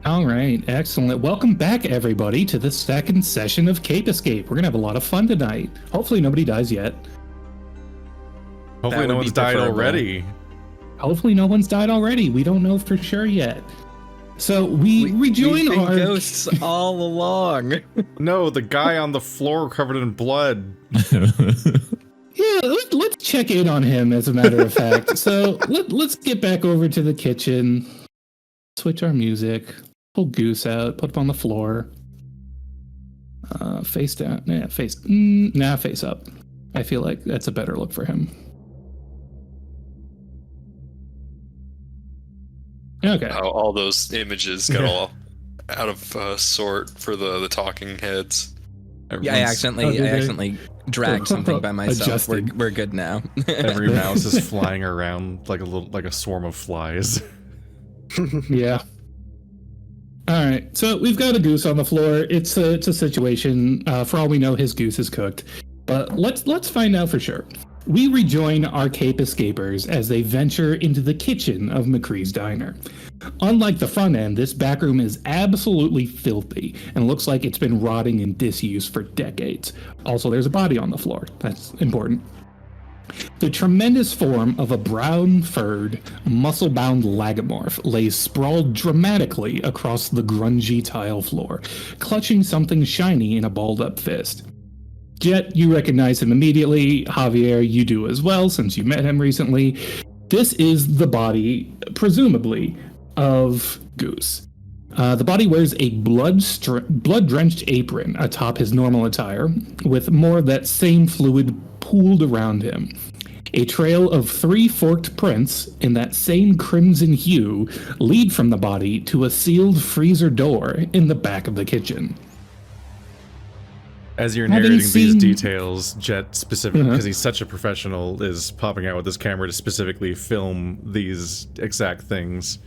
All right, excellent. Welcome back, everybody, to the second session of Cape Escape. We're going to have a lot of fun tonight. Hopefully nobody dies yet. Hopefully no one's died already. Hopefully no one's died already. We don't know for sure yet. So we rejoin our ghosts all along. No, the guy on the floor covered in blood. Yeah, let's check in on him, as a matter of fact. So let's get back over to the kitchen, switch our music, pull Goose out, put him on the floor. Face down. Yeah, face up. I feel like that's a better look for him. Okay. All those images got all out of sort for the talking heads. Yeah, I accidentally dragged something by myself. We're good now. Every mouse is flying around like a swarm of flies. Yeah. All right. So we've got a goose on the floor. It's a situation. For all we know, his goose is cooked. But let's find out for sure. We rejoin our Cape Escapers as they venture into the kitchen of McCree's Diner. Unlike the front end, this back room is absolutely filthy and looks like it's been rotting in disuse for decades. Also, there's a body on the floor. That's important. The tremendous form of a brown-furred, muscle-bound lagomorph lays sprawled dramatically across the grungy tile floor, clutching something shiny in a balled-up fist. Jet, you recognize him immediately. Javier, you do as well, since you met him recently. This is the body, presumably, of Goose. The body wears a blood-drenched apron atop his normal attire, with more of that same fluid pooled around him. A trail of 3 forked prints in that same crimson hue lead from the body to a sealed freezer door in the back of the kitchen. As you're narrating these details, Jet specifically, because he's such a professional, is popping out with his camera to specifically film these exact things.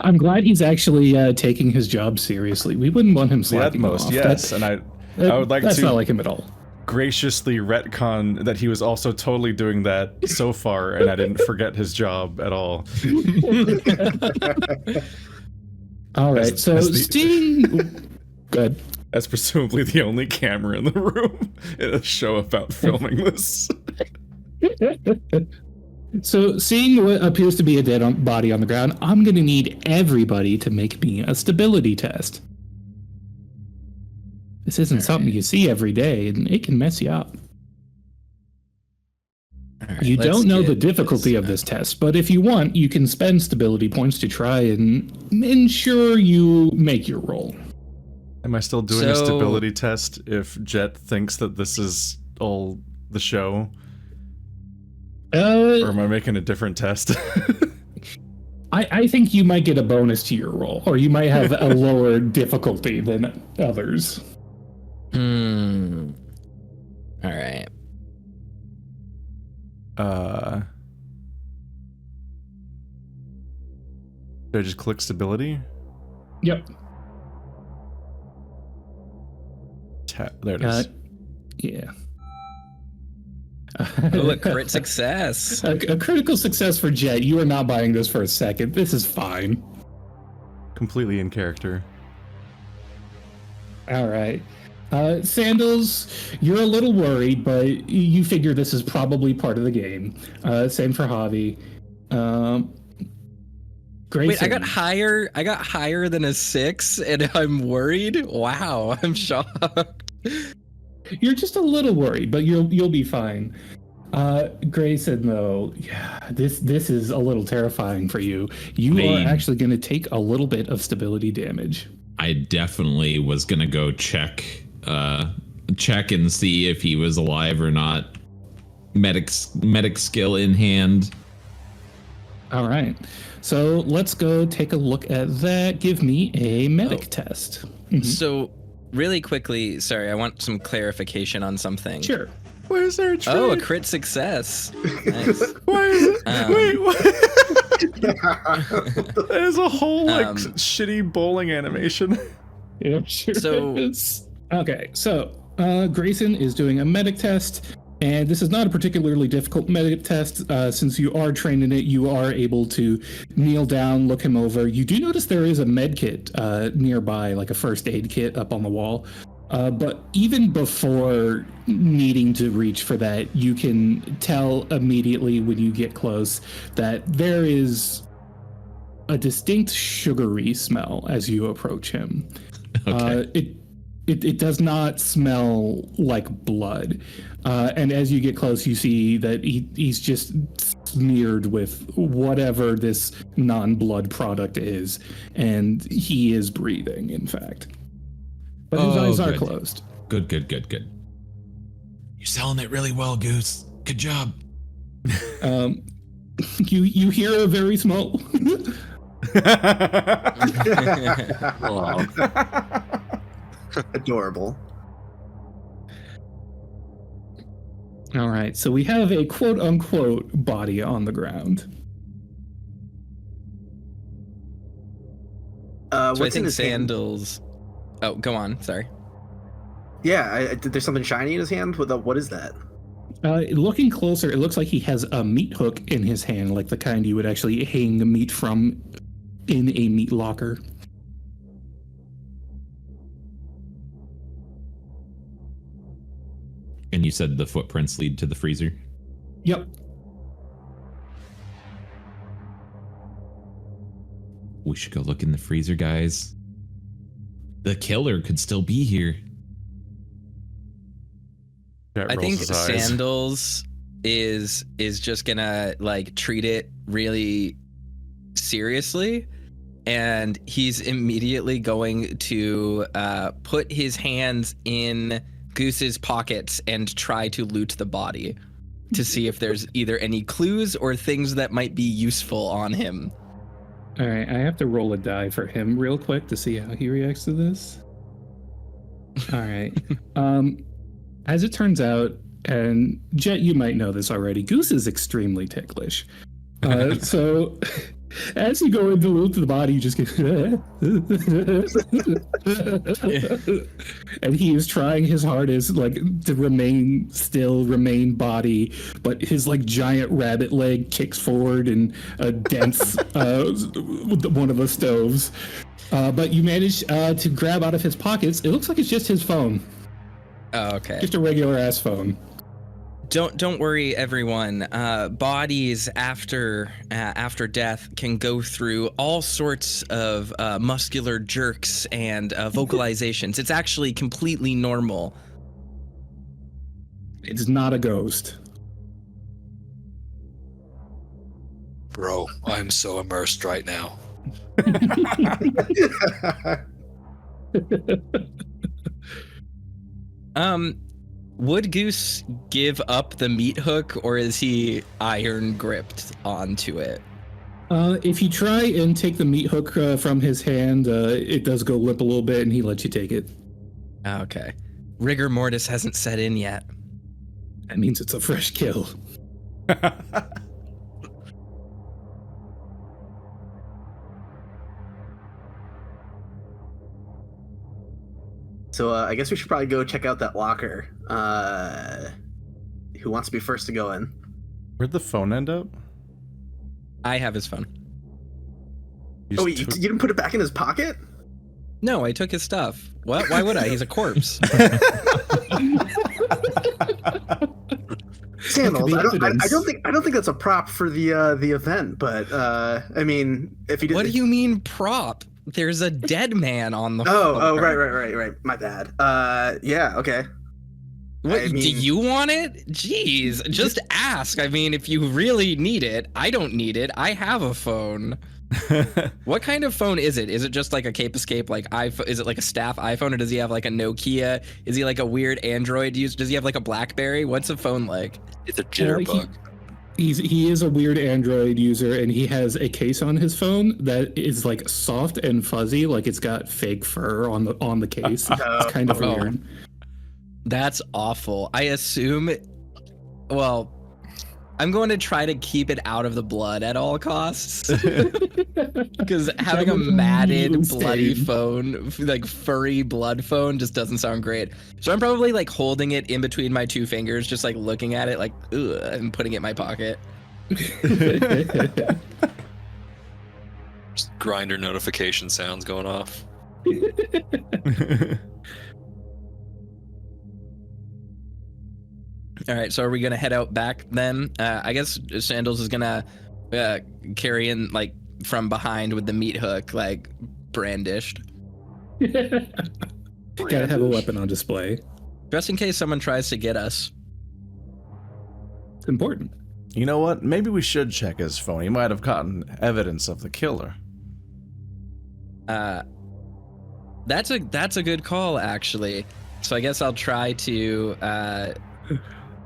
I'm glad he's actually taking his job seriously. We wouldn't want him slacking off. Yes, and I would like that's to not like him at all. Graciously retcon that he was also totally doing that so far, and I didn't forget his job at all. All right, seeing... Good. That's presumably the only camera in the room in a show about filming this. So, seeing what appears to be a dead body on the ground, I'm going to need everybody to make me a stability test. This isn't something you see every day, and it can mess you up. Right, you don't know the difficulty of this test, but if you want, you can spend stability points to try and ensure you make your roll. Am I still doing a stability test if Jet thinks that this is all the show? Or am I making a different test? I think you might get a bonus to your roll, or you might have a lower difficulty than others. All right. Did I just click stability? Yep. There it is. Yeah. Oh, a crit success. A critical success for Jet. You are not buying this for a second. This is fine. Completely in character. All right. Sandals, you're a little worried, but you figure this is probably part of the game. Same for Javi. Grayson. Wait, I got higher than a 6, and I'm worried. Wow, I'm shocked. You're just a little worried, but you'll be fine. Grayson, though, yeah, this is a little terrifying for you. You are actually going to take a little bit of stability damage. I definitely was going to go check and see if he was alive or not. Medic skill in hand. All right. So let's go take a look at that. Give me a medic test. Mm-hmm. So really quickly, sorry, I want some clarification on something. Sure. Where's there a trade? Oh, a crit success. Nice. Why is it? Wait, what? There's a whole shitty bowling animation. Yeah, sure so is. Okay, so Grayson is doing a medic test. And this is not a particularly difficult medic test. Since you are trained in it, you are able to kneel down, look him over. You do notice there is a med kit nearby, like a first aid kit up on the wall. But even before needing to reach for that, you can tell immediately when you get close that there is a distinct sugary smell as you approach him. Okay. It does not smell like blood. And as you get close, you see that he's just smeared with whatever this non-blood product is. And he is breathing, in fact. But his eyes are closed. Good. You're selling it really well, Goose. Good job. You hear a very small... Adorable. All right, so we have a quote-unquote body on the ground. So What's I in think his hand? sandals. Oh, go on. Sorry. Yeah, there's something shiny in his hand. What is that? Looking closer, it looks like he has a meat hook in his hand, like the kind you would actually hang the meat from in a meat locker. And you said the footprints lead to the freezer? Yep. We should go look in the freezer, guys. The killer could still be here. Jet I rolls think his eyes. sandals is just gonna like treat it really seriously, and he's immediately going to put his hands in Goose's pockets and try to loot the body to see if there's either any clues or things that might be useful on him. All right, I have to roll a die for him real quick to see how he reacts to this. All right. As it turns out, and Jet, you might know this already, Goose is extremely ticklish. So as you go in to loot the body, you just get... and he is trying his hardest, like, to remain body, but his, like, giant rabbit leg kicks forward and dents one of the stoves. But you manage to grab out of his pockets. It looks like it's just his phone. Oh, okay. Just a regular ass phone. Don't worry, everyone. Bodies after death can go through all sorts of muscular jerks and vocalizations. It's actually completely normal. It's not a ghost. Bro, I'm so immersed right now. Would Goose give up the meat hook, or is he iron gripped onto it? If you try and take the meat hook from his hand, it does go limp a little bit, and he lets you take it. Okay. Rigor mortis hasn't set in yet. That means it's a fresh kill. So I guess we should probably go check out that locker. Who wants to be first to go in? Where'd the phone end up? I have his phone. Oh, you didn't put it back in his pocket? No, I took his stuff. What? Why would I? He's a corpse. Sandals. I don't think that's a prop for the event. But I mean, if he did. What do you mean prop? There's a dead man on the Oh, floor. right. My bad. Yeah, okay. What, I mean- do you want it? Jeez, just ask. I mean, if you really need it, I don't need it. I have a phone. What kind of phone is it? Is it just like a Cape Escape, like iPhone? Is it like a staff iPhone, or does he have like a Nokia? Is he like a weird Android user? Does he have like a BlackBerry? What's a phone like? It's a jitterbug. He is a weird Android user, and he has a case on his phone that is like soft and fuzzy, like it's got fake fur on the case. It's kind of weird. That's awful. I assume. Well, I'm going to try to keep it out of the blood at all costs. Because having a matted, bloody phone, like furry blood phone, just doesn't sound great. So I'm probably like holding it in between my two fingers, just like looking at it like, ugh, and putting it in my pocket. Just grinder notification sounds going off. All right, so are we gonna head out back then? I guess Sandals is gonna carry in like from behind with the meat hook, like brandished. Gotta have a weapon on display. Just in case someone tries to get us. It's important. You know what? Maybe we should check his phone. He might have gotten evidence of the killer. That's a good call, actually. So I guess I'll try to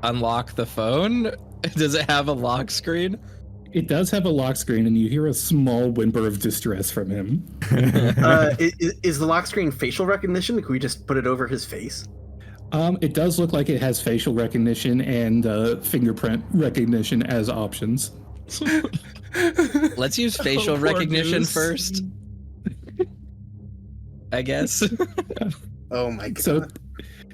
unlock the phone. Does it have a lock screen? It does have a lock screen, and you hear a small whimper of distress from him. Is the lock screen facial recognition? Can we just put it over his face? It does look like it has facial recognition and fingerprint recognition as options. Let's use facial recognition first, I guess. Oh my god. So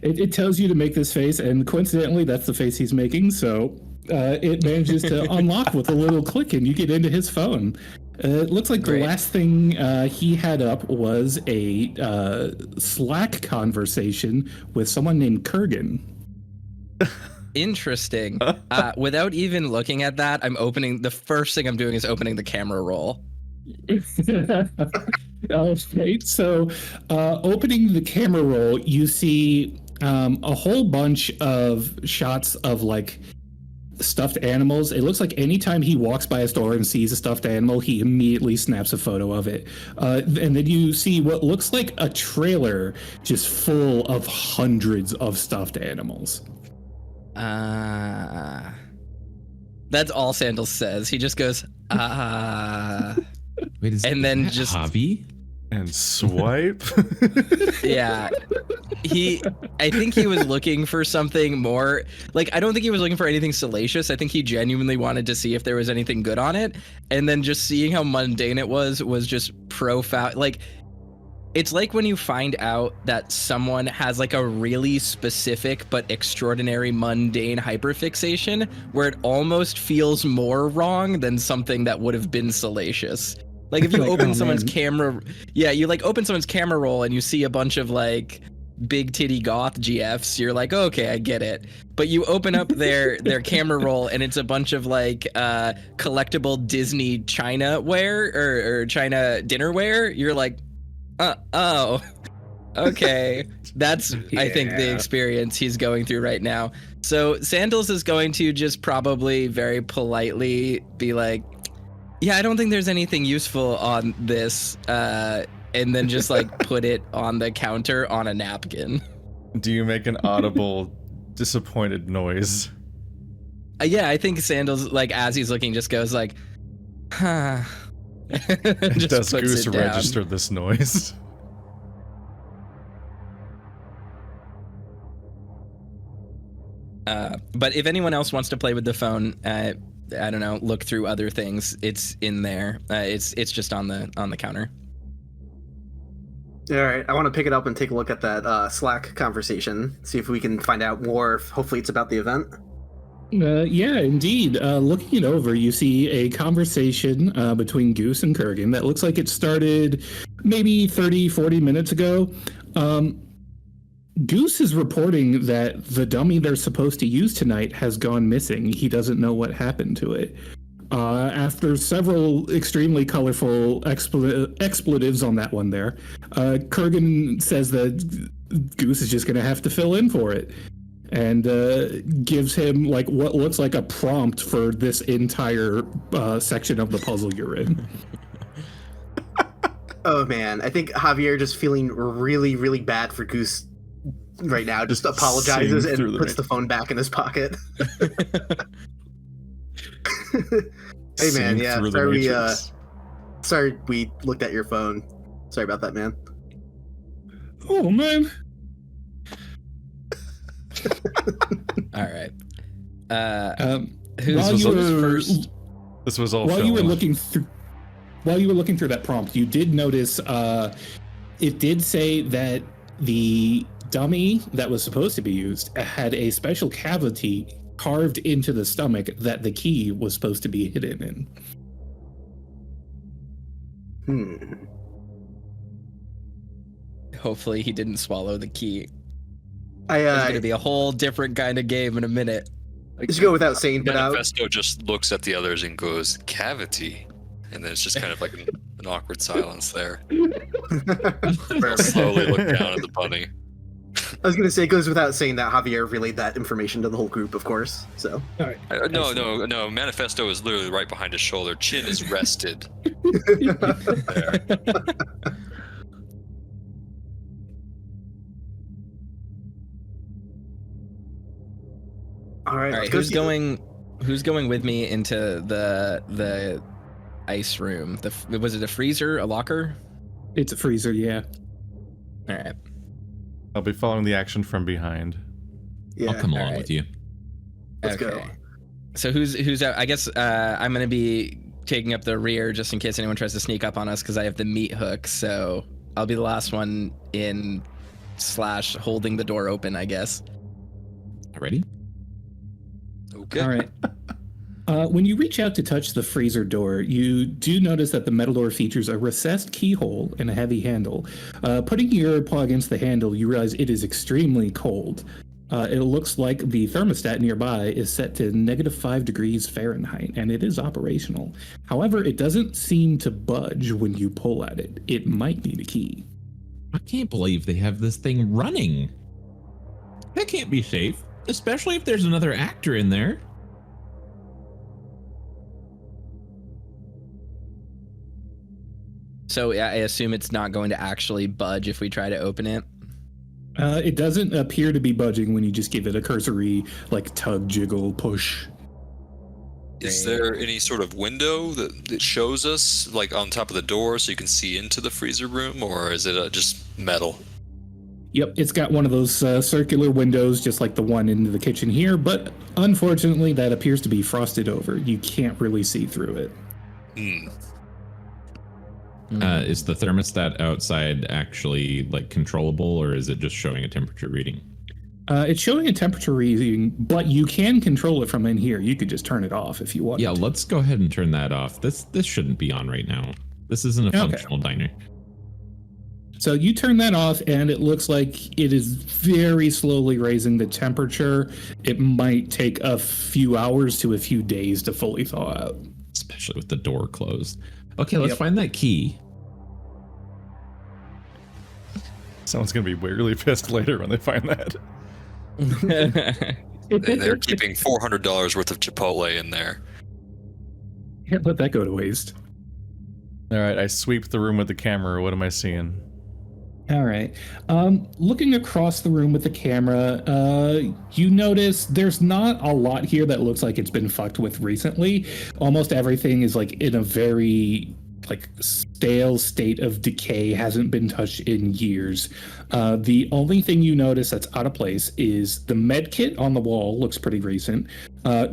it tells you to make this face, and coincidentally, that's the face he's making. So it manages to unlock with a little click, and you get into his phone. It looks like Great. the last thing he had up was a Slack conversation with someone named Kurgan. Interesting. Without even looking at that, the first thing I'm doing is opening the camera roll. Okay, so opening the camera roll, you see a whole bunch of shots of like stuffed animals. It looks like anytime he walks by a store and sees a stuffed animal, he immediately snaps a photo of it. And then you see what looks like a trailer just full of hundreds of stuffed animals. That's all Sandals says. He just goes, Wait, is and then that just Javi? And swipe? yeah. I think he was looking for something more. Like, I don't think he was looking for anything salacious. I think he genuinely wanted to see if there was anything good on it. And then just seeing how mundane it was just profound. Like, it's like when you find out that someone has like a really specific but extraordinary mundane hyperfixation where it almost feels more wrong than something that would have been salacious. Like if you Like, open oh, someone's man. camera, you like open someone's camera roll and you see a bunch of like big titty goth GFs, you're like, okay, I get it. But you open up their camera roll and it's a bunch of like collectible Disney China ware or China dinnerware. You're like, oh, okay. That's, I think, the Yeah. experience he's going through right now. So Sandals is going to just probably very politely be like, yeah, I don't think there's anything useful on this, and then just like put it on the counter on a napkin. Do you make an audible, disappointed noise? Yeah, I think Sandals, like as he's looking, just goes like, huh. Just Does puts Goose it down. register this noise? But if anyone else wants to play with the phone, I don't know, look through other things. It's in there. It's just on the counter. All right, I want to pick it up and take a look at that Slack conversation, see if we can find out more. Hopefully it's about the event. Yeah, indeed. Looking it over, you see a conversation between Goose and Kurgan that looks like it started maybe 30, 40 minutes ago. Goose is reporting that the dummy they're supposed to use tonight has gone missing. He doesn't know what happened to it. After several extremely colorful expletives on that one there, Kurgan says that Goose is just going to have to fill in for it. And gives him like what looks like a prompt for this entire section of the puzzle you're in. Oh man, I think Javier just feeling really, really bad for Goose right now. Just apologizes Seeing through and the puts the phone back in his pocket. Hey man, Seeing yeah, through the matrix. sorry we looked at your phone. Sorry about that, man. Oh man. All right. While you were first? This was all while film. you were looking through that prompt, you did notice it did say that the dummy that was supposed to be used had a special cavity carved into the stomach that the key was supposed to be hidden in. Hopefully he didn't swallow the key. It's I gonna be a whole different kind of game in a minute. just go without saying, but Manifesto just looks at the others and goes, cavity. And then it's just kind of like an awkward silence there. Slowly look down at the bunny. I was gonna say it goes without saying that Javier relayed that information to the whole group, of course. So No. Manifesto is literally right behind his shoulder. Chin is rested. There. all right, All right, who's going with me into the ice room? Was it a freezer, a locker? It's a freezer, yeah. All right. I'll be following the action from behind. Yeah. I'll come along Alright. with you. Let's go. So who's out? I guess I'm gonna be taking up the rear just in case anyone tries to sneak up on us because I have the meat hook. So I'll be the last one in / holding the door open, I guess. Ready? Okay. All right. When you reach out to touch the freezer door, you do notice that the metal door features a recessed keyhole and a heavy handle. Putting your paw against the handle, you realize it is extremely cold. It looks like the thermostat nearby is set to -5 degrees Fahrenheit, and it is operational. However, it doesn't seem to budge when you pull at it. It might need a key. I can't believe they have this thing running. That can't be safe, especially if there's another actor in there. So I assume it's not going to actually budge if we try to open it. It doesn't appear to be budging when you just give it a cursory, like, tug, jiggle, push. Is there any sort of window that shows us, like, on top of the door so you can see into the freezer room, or is it just metal? Yep, it's got one of those circular windows, just like the one into the kitchen here, but unfortunately that appears to be frosted over. You can't really see through it. Is the thermostat outside actually like controllable, or is it just showing a temperature reading? It's showing a temperature reading, but you can control it from in here. You could just turn it off if you want. Yeah, let's go ahead and turn that off. This shouldn't be on right now. This isn't a functional diner. So you turn that off, and it looks like it is very slowly raising the temperature. It might take a few hours to a few days to fully thaw out. Especially with the door closed. Okay, let's find that key. Someone's gonna be really pissed later when they find that. They're keeping $400 worth of Chipotle in there. Can't let that go to waste. All right, I sweep the room with the camera. What am I seeing? All right. Looking across the room with the camera, you notice there's not a lot here that looks like it's been fucked with recently. Almost everything is like in a very like stale state of decay, hasn't been touched in years. The only thing you notice that's out of place is the med kit on the wall looks pretty recent.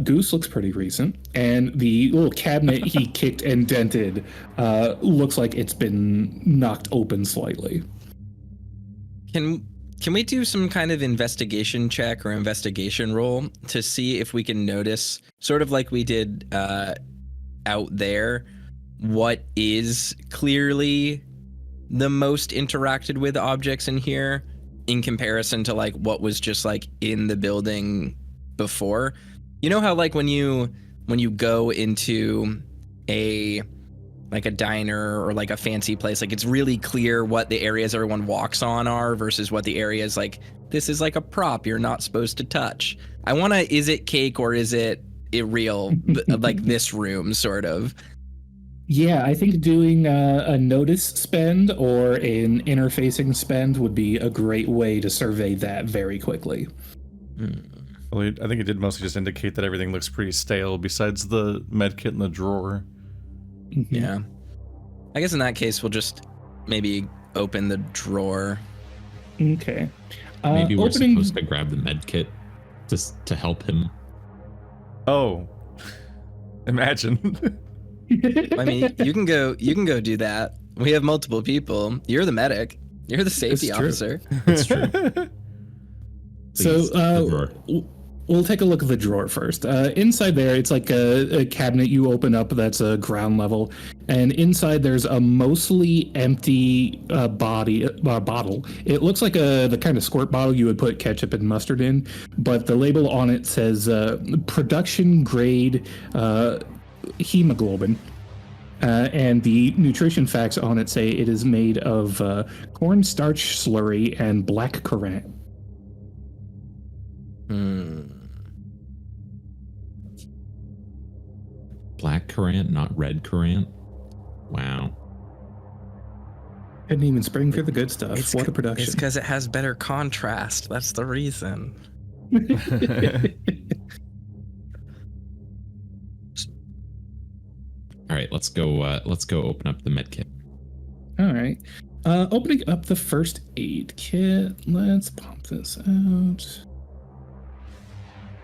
Goose looks pretty recent, and the little cabinet he kicked and dented looks like it's been knocked open slightly. Can we do some kind of investigation check or investigation roll to see if we can notice, sort of like we did out there, what is clearly the most interacted with objects in here in comparison to like what was just like in the building before? You know how like when you go into a diner or like a fancy place, like it's really clear what the areas everyone walks on are versus what the areas like this is like a prop you're not supposed to touch. Is it cake or is it real like this room sort of? Yeah, I think doing a notice spend or an interfacing spend would be a great way to survey that very quickly. Well, I think it did mostly just indicate that everything looks pretty stale besides the med kit in the drawer. Yeah. I guess in that case, we'll just maybe open the drawer. Okay. Maybe we're supposed to grab the med kit just to help him. Oh, Imagine. I mean, you can go do that. We have multiple people. You're the medic. You're the safety It's true. officer. That's true. So Please, the drawer. we'll take a look at the drawer first. Inside there, it's like a cabinet you open up that's a ground level, and inside there's a mostly empty bottle. It looks like the kind of squirt bottle you would put ketchup and mustard in, but the label on it says production grade hemoglobin. And the nutrition facts on it say it is made of cornstarch slurry and black currant. Black currant, not red currant. Wow. Couldn't even spring for the good stuff. What a production. It's because it has better contrast. That's the reason. All right, let's go open up the med kit. All right. Opening up the first aid kit. Let's pop this out.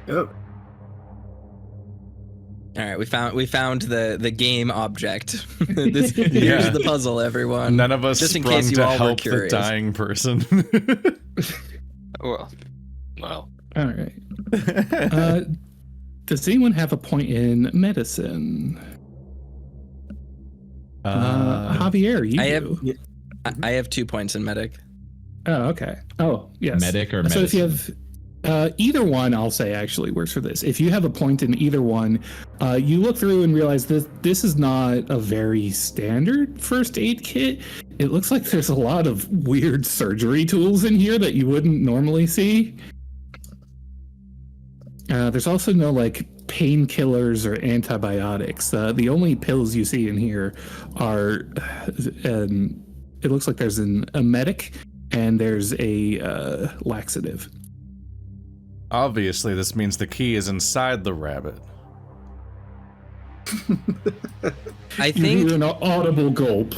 Oh, All right, we found the game object. Here's the puzzle, everyone. None of us Just in sprung case you to all were help the curious. dying person. Well. All right. Does anyone have a point in medicine? Javier, you do. I have 2 points in medic. Oh, okay. Oh, yes. Medic or So if you medicine? have either one, I'll say actually works for this. If you have a point in either one, you look through and realize this is not a very standard first aid kit. It looks like there's a lot of weird surgery tools in here that you wouldn't normally see. There's also no like painkillers or antibiotics. The only pills you see in here are, it looks like there's a medic and there's a laxative. Obviously, this means the key is inside the rabbit. I You think hear an audible gulp.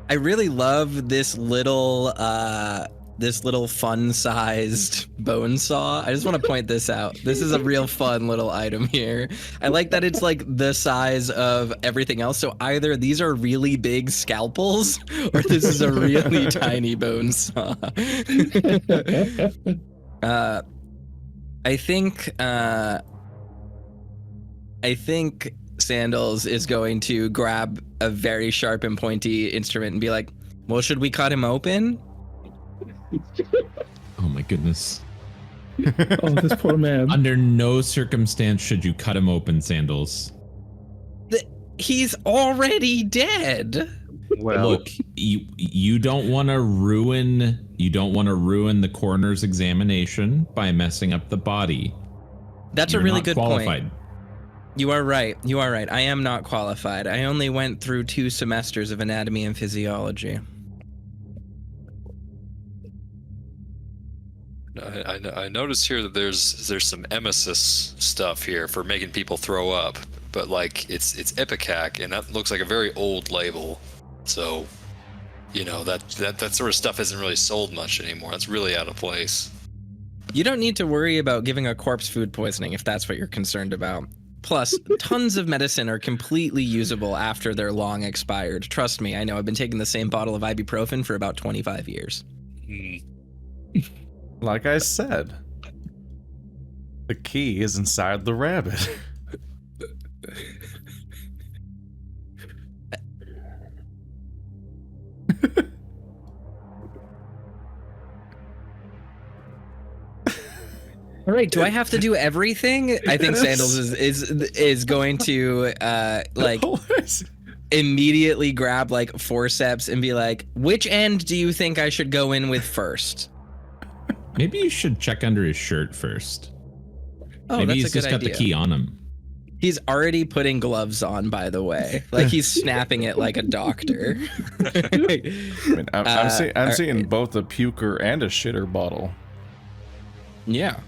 I really love this little fun-sized bone saw. I just want to point this out. This is a real fun little item here. I like that it's like the size of everything else. So either these are really big scalpels or this is a really tiny bone saw. I think Sandals is going to grab a very sharp and pointy instrument and be like, well, should we cut him open? Oh my goodness. Oh, this poor man. Under no circumstance should you cut him open, Sandals. He's already dead. well, Look, you don't want to ruin the coroner's examination by messing up the body. That's You're a really not good qualified. point. You are right. I am not qualified. I only went through 2 semesters of anatomy and physiology. I noticed here that there's some emesis stuff here for making people throw up, but like it's Ipecac, and that looks like a very old label. So, you know, that sort of stuff isn't really sold much anymore. That's really out of place. You don't need to worry about giving a corpse food poisoning if that's what you're concerned about. Plus, tons of medicine are completely usable after they're long expired. Trust me, I know. I've been taking the same bottle of ibuprofen for about 25 years. Like I said, the key is inside the rabbit. All right, do I have to do everything? I think Sandals is going to like immediately grab like forceps and be like, which end do you think I should go in with first? Maybe you should check under his shirt first. Oh, Maybe that's he's a good just got idea. the key on him. He's already putting gloves on, by the way. Like he's snapping it like a doctor. I mean, I'm seeing right. both a puker and a shitter bottle. Yeah.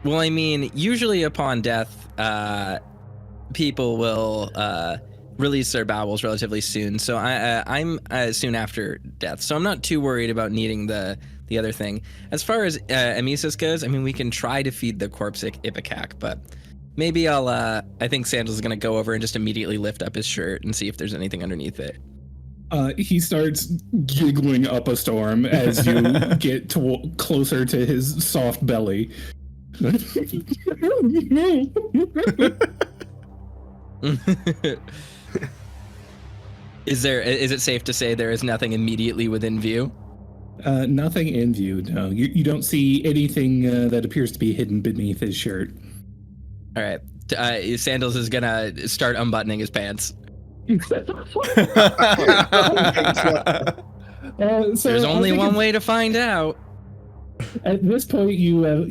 Well, I mean, usually upon death, people will release their bowels relatively soon. So I'm soon after death. So I'm not too worried about needing the other thing. As far as emesis goes, I mean, we can try to feed the corpse ipecac, but maybe I think Sandals is going to go over and just immediately lift up his shirt and see if there's anything underneath it. He starts giggling up a storm as you get closer to his soft belly. Is it safe to say there is nothing immediately within view? Nothing in view, no. You don't see anything that appears to be hidden beneath his shirt. All right. Sandals is going to start unbuttoning his pants. There's only one way to find out. At this point,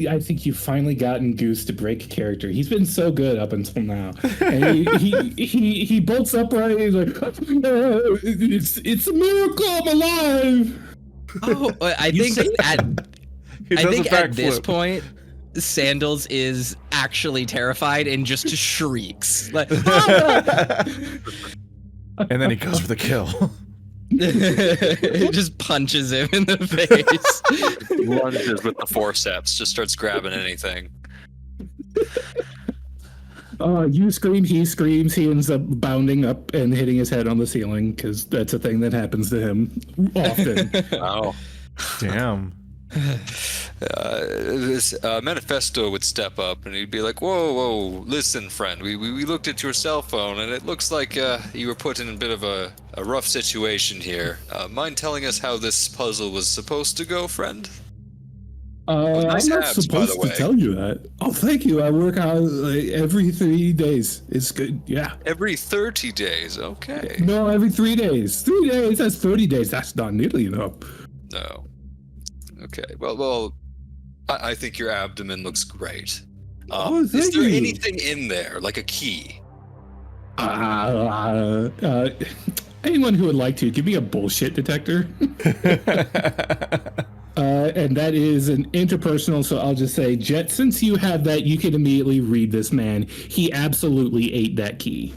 I think you've finally gotten Goose to break character. He's been so good up until now. And he bolts upright. He's like, it's a miracle I'm alive. Oh, I think at this point, Sandals is actually terrified and just shrieks. Like, and then he goes for the kill. It just punches him in the face. Lunges with the forceps, just starts grabbing anything. You scream, he screams, he ends up bounding up and hitting his head on the ceiling, because that's a thing that happens to him often. Oh. Damn. This Manifesto would step up and he'd be like, whoa, listen, friend, we looked at your cell phone and it looks like you were put in a bit of a rough situation here. Mind telling us how this puzzle was supposed to go, friend? I'm Nice not abs, by supposed the to way. tell you that. Oh, thank you. I work out every 3 days. It's good. Yeah. Every 30 days, okay. No, every 3 days. 3 days, that's 30 days. That's not nearly enough. No. Okay, well, I think your abdomen looks great. Oh, Is thank there you. anything in there, like a key? Anyone who would like to, give me a bullshit detector. And that is an interpersonal, so I'll just say, Jet, since you have that, you can immediately read this man. He absolutely ate that key.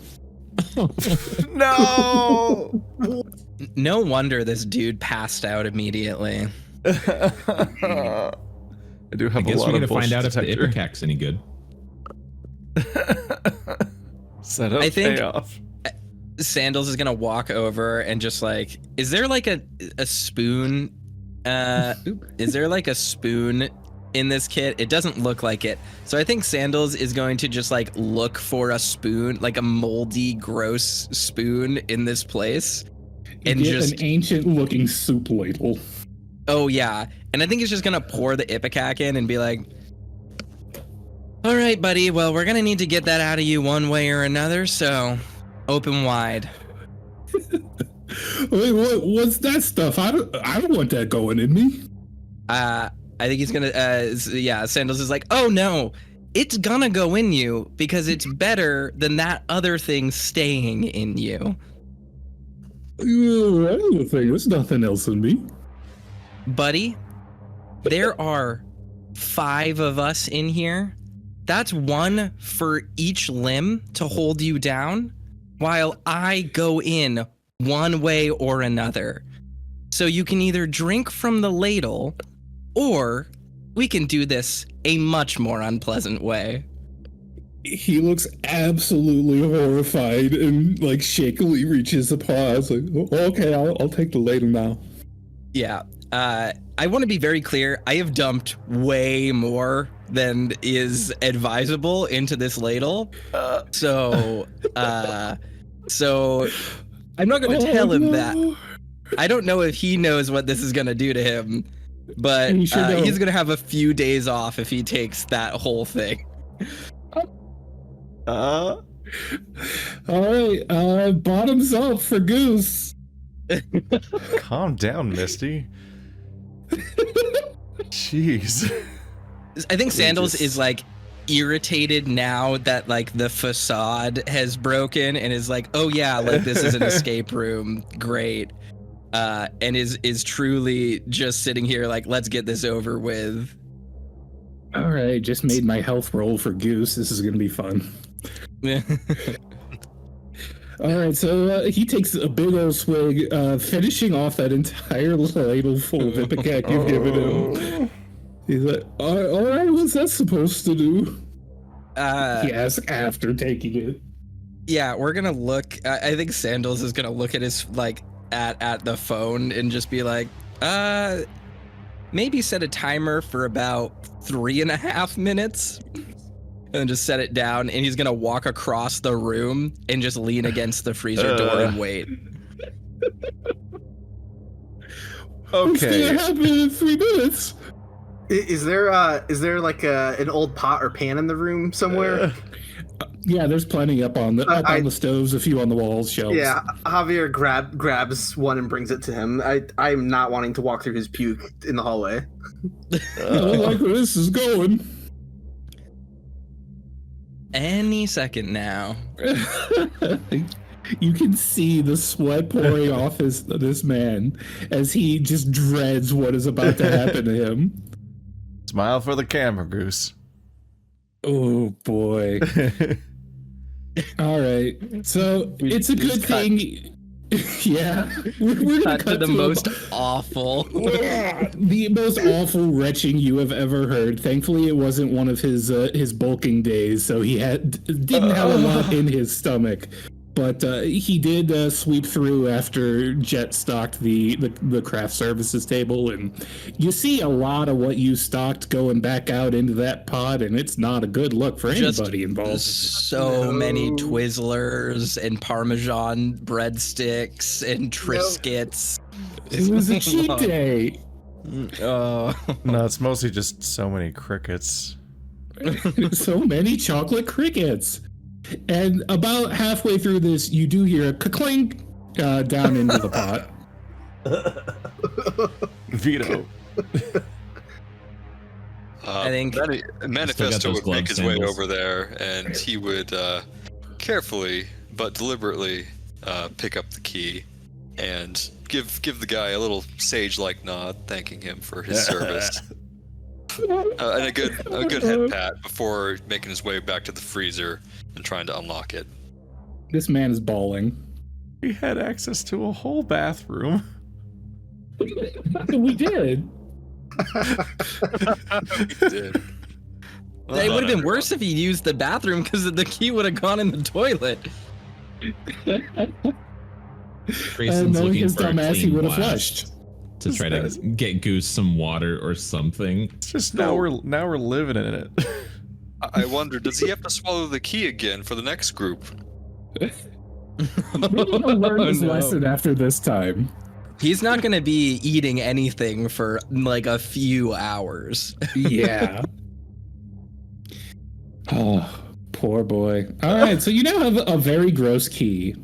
No! No wonder this dude passed out immediately. I do have I guess a lot we're of gonna find out if the detector. Ipicac's any good. Set up, I think- payoff. Sandals is gonna walk over and just like, is there like a spoon? Is there like a spoon in this kit? It doesn't look like it. So I think Sandals is going to just like look for a spoon, like a moldy, gross spoon in this place, and Get just an ancient-looking soup ladle. oh yeah, and I think he's just gonna pour the ipecac in and be like, "All right, buddy. Well, we're gonna need to get that out of you one way or another. So, open wide." Wait, what's that stuff? I don't want that going in me. I think he's gonna. Yeah, Sandals is like, "Oh no, it's gonna go in you because it's better than that other thing staying in you, Anything. There's nothing else in me. buddy." There are 5 of us in here. That's 1 for each limb to hold you down, while I go in one way or another. So you can either drink from the ladle, or we can do this a much more unpleasant way. He looks absolutely horrified and like shakily reaches a paws. Like, okay, I'll take the ladle now. Yeah. I want to be very clear. I have dumped way more than is advisable into this ladle. So I'm not going to tell him that. I don't know if he knows what this is going to do to him, but He sure don't. he's going to have a few days off if he takes that whole thing. All right, bottoms up for Goose. Calm down, Misty. Jeez. I think Sandals is like irritated now that like the facade has broken and is like, oh yeah, like this is an escape room, great, and is truly just sitting here like, let's get this over with. All right, just made my health roll for Goose. This is gonna be fun. All right, so he takes a big old swig, finishing off that entire ladle full of ipecac you've given him. He's like, all right, what's that supposed to do? He asks after taking it. Yeah, we're gonna look. I think Sandals is gonna look at his at the phone and just be like, maybe set a timer for about 3.5 minutes, and just set it down. And he's gonna walk across the room and just lean against the freezer door and wait. What's gonna happen in 3 minutes? Is there like an old pot or pan in the room somewhere? Yeah, there's plenty up on the stoves, a few on the walls, shelves. Yeah, Javier grabs one and brings it to him. I'm not wanting to walk through his puke in the hallway. I don't like where this is going. Any second now. You can see the sweat pouring off this man as he just dreads what is about to happen to him. Smile for the camera, Goose. Oh boy. All right, so it's a good thing. Yeah, we're gonna cut to the most awful. The most awful retching you have ever heard. Thankfully, it wasn't one of his bulking days, so he didn't have a lot in his stomach. But he did sweep through after Jet stocked the craft services table, and you see a lot of what you stocked going back out into that pot, and it's not a good look for anybody involved. So many Twizzlers and Parmesan breadsticks and Triscuits. It was a cheat day. Oh no, it's mostly just so many crickets. So many chocolate crickets. And about halfway through this, you do hear a clink down into the pot. Veto. I think Manifesto would make his way over there, and he would carefully but deliberately pick up the key and give the guy a little sage-like nod, thanking him for his service, and a good head pat before making his way back to the freezer and trying to unlock it. This man is bawling. He had access to a whole bathroom. We did. We did. It would have been worse if he used the bathroom because the key would have gone in the toilet. Grayson's looking his for a dumbass, he clean would have blast flushed. to try to get Goose some water or something. It's just now we're living in it. I wonder, does he have to swallow the key again for the next group? Maybe he'll learn his lesson after this time. He's not going to be eating anything for like a few hours. Yeah. Oh, poor boy. All right, so you now have a very gross key.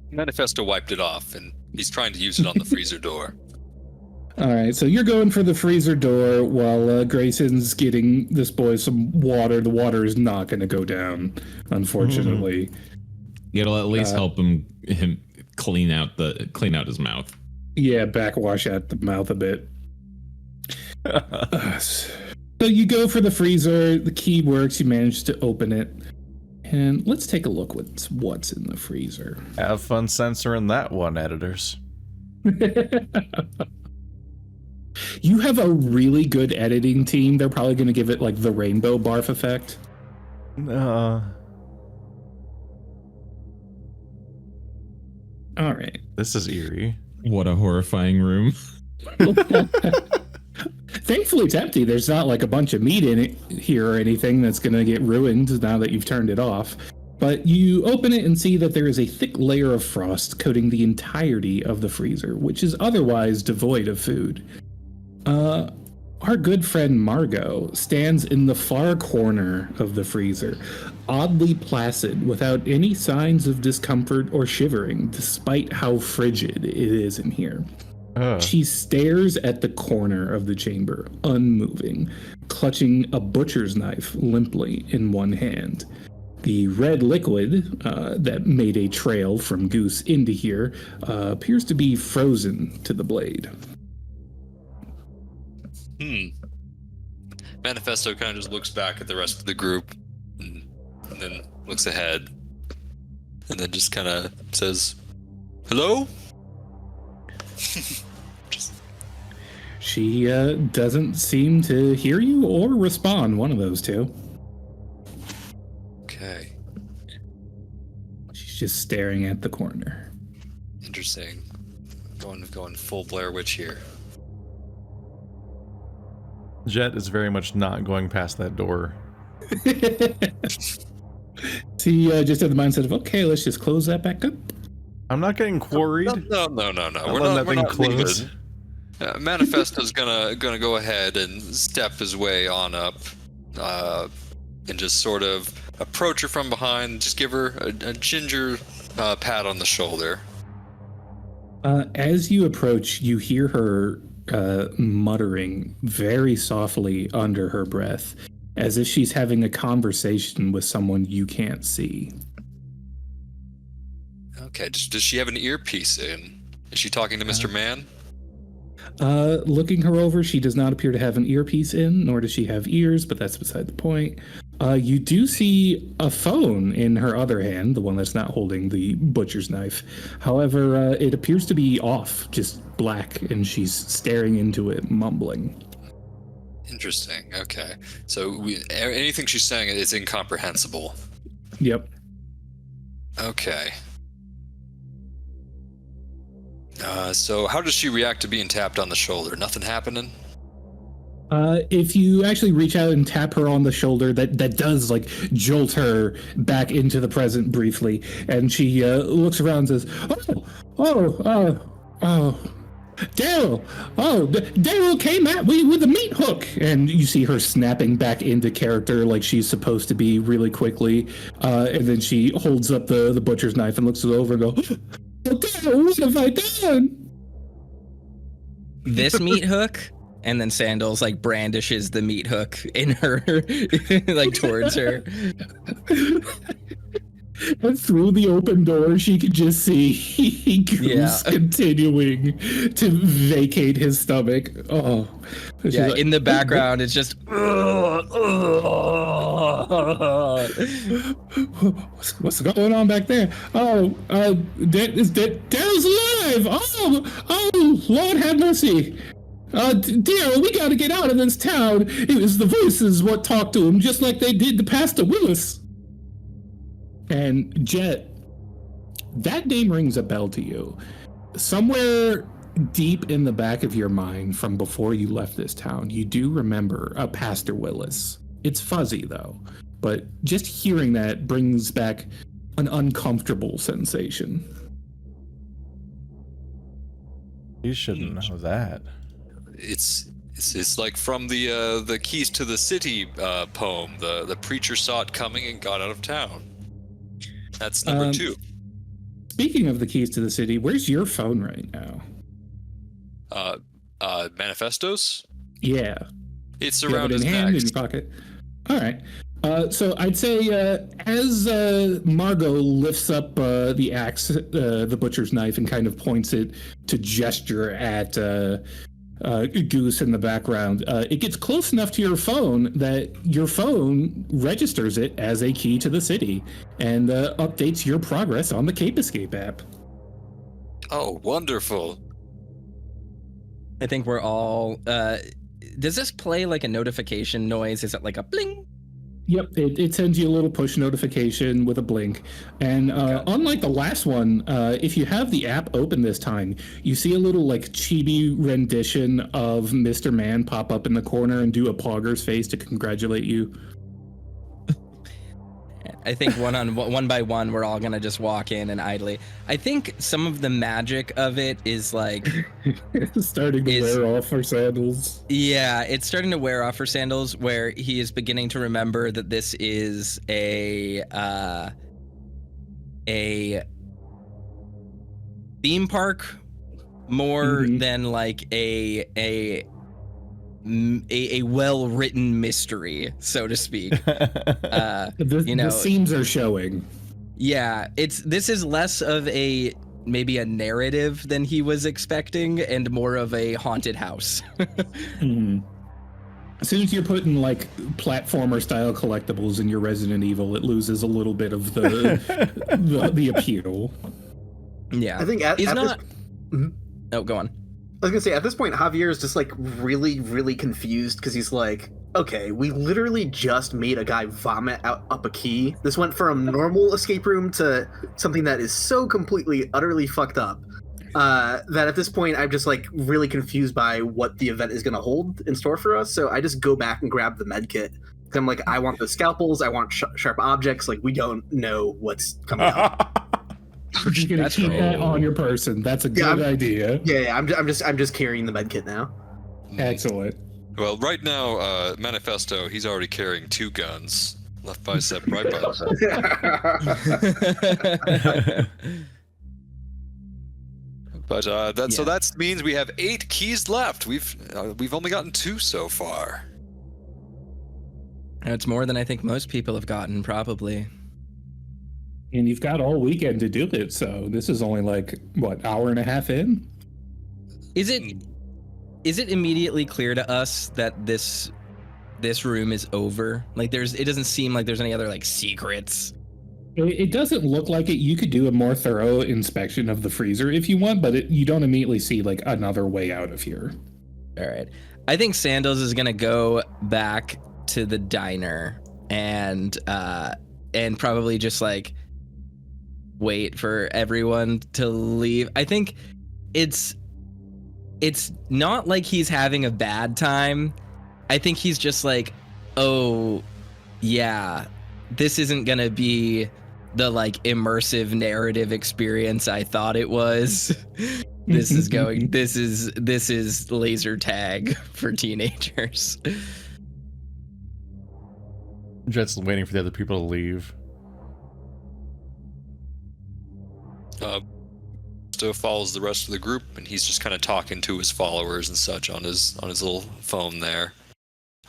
Manifesto wiped it off, and he's trying to use it on the freezer door. All right, so you're going for the freezer door while Grayson's getting this boy some water. The water is not going to go down, unfortunately. It'll at least help him clean out his mouth. Yeah, backwash out the mouth a bit. So you go for the freezer. The key works. You manage to open it. And let's take a look what's in the freezer. Have fun censoring that one, editors. You have a really good editing team. They're probably going to give it like the rainbow barf effect. All right. This is eerie. What a horrifying room. Thankfully, it's empty. There's not like a bunch of meat in it here or anything that's going to get ruined now that you've turned it off. But you open it and see that there is a thick layer of frost coating the entirety of the freezer, which is otherwise devoid of food. Our good friend Margot stands in the far corner of the freezer, oddly placid, without any signs of discomfort or shivering, despite how frigid it is in here. She stares at the corner of the chamber, unmoving, clutching a butcher's knife limply in one hand. The red liquid that made a trail from Goose into here appears to be frozen to the blade. Manifesto kind of just looks back at the rest of the group and then looks ahead, and then just kind of says, "Hello?" She doesn't seem to hear you or respond, one of those two. Okay, She's just staring at the corner. interesting. Going full Blair Witch here. Jet is very much not going past that door. He just had the mindset of, okay, let's just close that back up. I'm not getting quarried. No. I'm We're letting not. that We're thing not close. leaving. Manifesto's gonna go ahead and step his way on up, and just sort of approach her from behind. Just give her a ginger pat on the shoulder. As you approach, you hear her muttering very softly under her breath, as if she's having a conversation with someone you can't see. Okay. Does she have an earpiece in? Is she talking to Mr. Man? Looking her over, she does not appear to have an earpiece in, nor does she have ears, but that's beside the point. You do see a phone in her other hand, the one that's not holding the butcher's knife. However, it appears to be off, just black, and she's staring into it, mumbling. Interesting. Okay. So anything she's saying is incomprehensible. Yep. Okay. So how does she react to being tapped on the shoulder? Nothing happening? If you actually reach out and tap her on the shoulder, that does like jolt her back into the present briefly, and she looks around and says, "Oh, Daryl! Oh, Daryl came at me with a meat hook!" And you see her snapping back into character like she's supposed to be really quickly, and then she holds up the butcher's knife and looks it over and goes, "Oh, Daryl, what have I done?" This meat hook, and then Sandals like brandishes the meat hook in her, like towards her. And through the open door, she could just see Goose continuing to vacate his stomach. Oh, she's Yeah, like, in the background, it's just. What's going on back there? Oh, Daryl's alive! Oh, Lord have mercy! Daryl, we gotta get out of this town. It was the voices what talked to him, just like they did to Pastor Willis. And Jet, that name rings a bell to you. Somewhere deep in the back of your mind from before you left this town, you do remember a Pastor Willis. It's fuzzy though, but just hearing that brings back an uncomfortable sensation. You shouldn't know that. It's like from the Keys to the City poem. The preacher saw it coming and got out of town. That's number 2. Speaking of the Keys to the City, where's your phone right now? Manifestos? Yeah. It's You have around it his in hand neck. in your pocket. All right. So I'd say as Margot lifts up the axe, the butcher's knife, and kind of points it to gesture at Goose in the background, it gets close enough to your phone that your phone registers it as a key to the city and updates your progress on the Cape Escape app. Oh, wonderful. I think we're all. Does this play like a notification noise? Is it like a bling? Yep, it sends you a little push notification with a blink. And unlike the last one, if you have the app open this time, you see a little like chibi rendition of Mr. Man pop up in the corner and do a pogger's face to congratulate you. I think one by one, we're all gonna just walk in and idly. I think some of the magic of it is like It's starting to wear off for Sandals. Yeah, it's starting to wear off for Sandals, where he is beginning to remember that this is a theme park more than like a well-written mystery, so to speak. The seams are showing. Yeah, this is less of maybe a narrative than he was expecting, and more of a haunted house. As soon as you're putting like platformer style collectibles in your Resident Evil, it loses a little bit of the appeal. Yeah, I think he's at not. This... Mhm. Oh, go on. I was gonna say, at this point, Javier is just like really, really confused because he's like, okay, we literally just made a guy vomit up a key. This went from normal escape room to something that is so completely, utterly fucked up that at this point, I'm just like really confused by what the event is gonna hold in store for us. So I just go back and grab the med kit. I'm like, I want the scalpels, I want sharp objects. Like, we don't know what's coming up. You're just gonna keep that on your person. That's a good idea. Yeah, I'm just carrying the med kit now. Excellent. Well, right now, Manifesto, he's already carrying 2 guns. Left bicep, right bicep. But so that means we have 8 keys left. We've only gotten 2 so far. It's more than I think most people have gotten, probably. And you've got all weekend to do it, so this is only like, what, hour and a half in? Is it immediately clear to us that this room is over? Like, it doesn't seem like there's any other like secrets. It doesn't look like it. You could do a more thorough inspection of the freezer if you want, but you don't immediately see like another way out of here. All right. I think Sandals is gonna go back to the diner and probably just like wait for everyone to leave. I think it's not like he's having a bad time. I think he's just like, oh yeah, this isn't gonna be the like immersive narrative experience I thought it was. This is laser tag for teenagers. Jet's waiting for the other people to leave. So follows the rest of the group, and he's just kind of talking to his followers and such on his little phone there.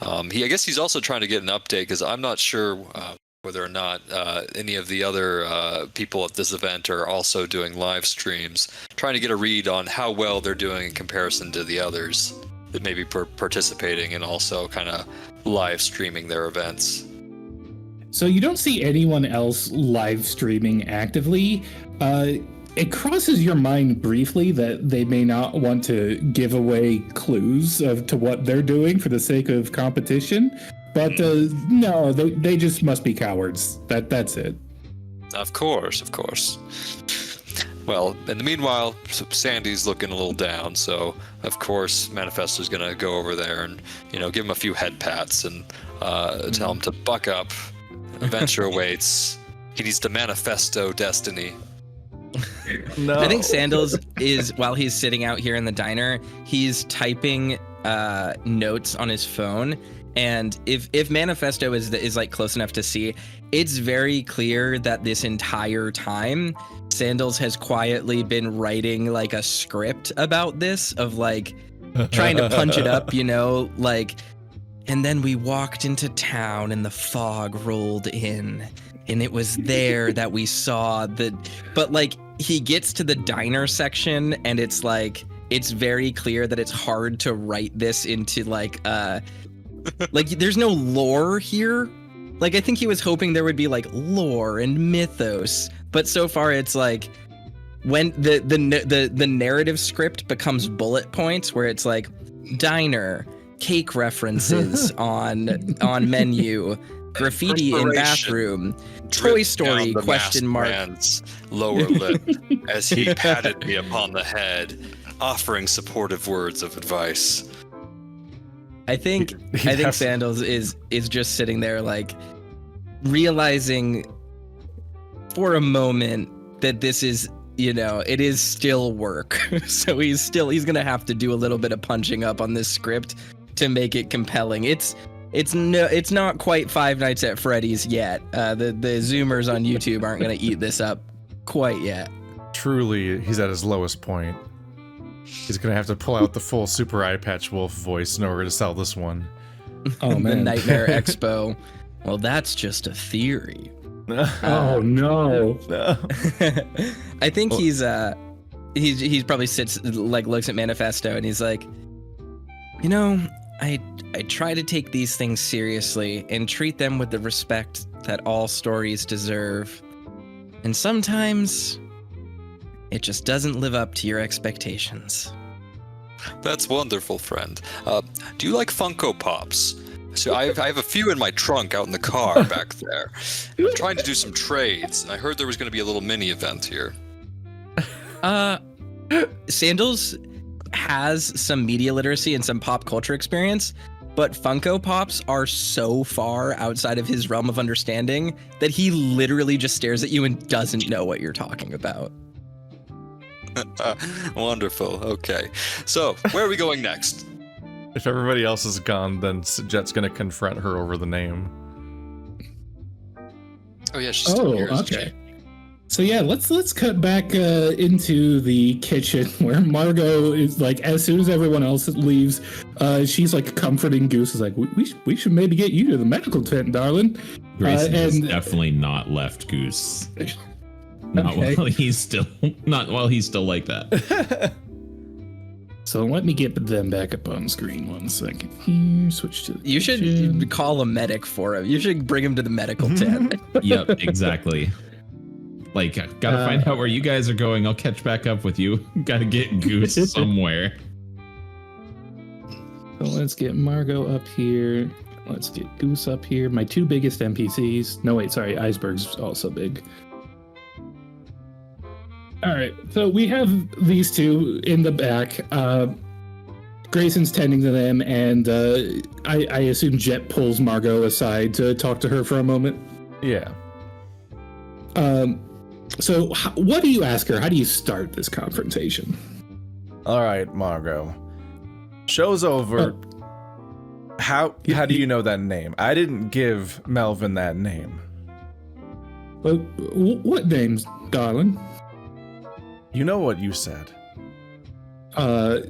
I guess he's also trying to get an update because I'm not sure whether or not any of the other people at this event are also doing live streams, trying to get a read on how well they're doing in comparison to the others that may be participating and also kind of live streaming their events. So you don't see anyone else live streaming actively. It crosses your mind briefly that they may not want to give away clues to what they're doing for the sake of competition. But no, they just must be cowards. That's it. Of course. Well, in the meanwhile, Sandy's looking a little down, so of course Manifesto's gonna go over there and give him a few head pats and tell him to buck up. Adventure awaits. He needs to manifesto destiny. No. I think Sandals is, while he's sitting out here in the diner, he's typing notes on his phone. And if Manifesto is like close enough to see, it's very clear that this entire time Sandals has quietly been writing like a script about this, of like trying to punch it up, like, and then we walked into town and the fog rolled in and it was there that we saw but like he gets to the diner section and it's like, it's very clear that it's hard to write this into like there's no lore here. Like, I think he was hoping there would be like lore and mythos, but so far it's like when the narrative script becomes bullet points where it's like diner, cake references on menu, graffiti in bathroom, Toy Story question mark. Man's lower lip as he patted me upon the head, offering supportive words of advice. I think Sandals is just sitting there like realizing for a moment that this is, it is still work. So he's gonna have to do a little bit of punching up on this script to make it compelling. It's not quite Five Nights at Freddy's yet. The Zoomers on YouTube aren't gonna eat this up quite yet. Truly, he's at his lowest point. He's gonna have to pull out the full Super Eye Patch Wolf voice in order to sell this one. Oh man, the Nightmare Expo. Well, that's just a theory. Oh no. I think he's probably sits like looks at Manifesto and he's like, I try to take these things seriously and treat them with the respect that all stories deserve. And sometimes it just doesn't live up to your expectations. That's wonderful, friend. Do you like Funko Pops? So I have a few in my trunk out in the car back there. I'm trying to do some trades, and I heard there was going to be a little mini event here. Sandals has some media literacy and some pop culture experience, but Funko Pops are so far outside of his realm of understanding that he literally just stares at you and doesn't know what you're talking about. Wonderful. Okay. So, where are we going next? If everybody else is gone, then Jet's gonna confront her over the name. Oh yeah, she's still here. Isn't okay. So yeah, let's cut back into the kitchen where Margot is like, as soon as everyone else leaves, she's like comforting Goose. Is like, we should maybe get you to the medical tent, darling. Grayson has definitely not left Goose. Not while he's still like that. So let me get them back up on screen 1 second here. Switch to the You kitchen. should call a medic for him. You should bring him to the medical tent. Yep, exactly. Like, gotta find out where you guys are going. I'll catch back up with you. Gotta get Goose somewhere. So let's get Margot up here. Let's get Goose up here. My 2 biggest NPCs. No, wait, sorry. Iceberg's also big. All right, so we have these 2 in the back. Grayson's tending to them, and I assume Jet pulls Margot aside to talk to her for a moment. Yeah. So what do you ask her? How do you start this confrontation? All right, Margot. Show's over. How do you know that name? I didn't give Melvin that name. What names, darling? You know what you said. I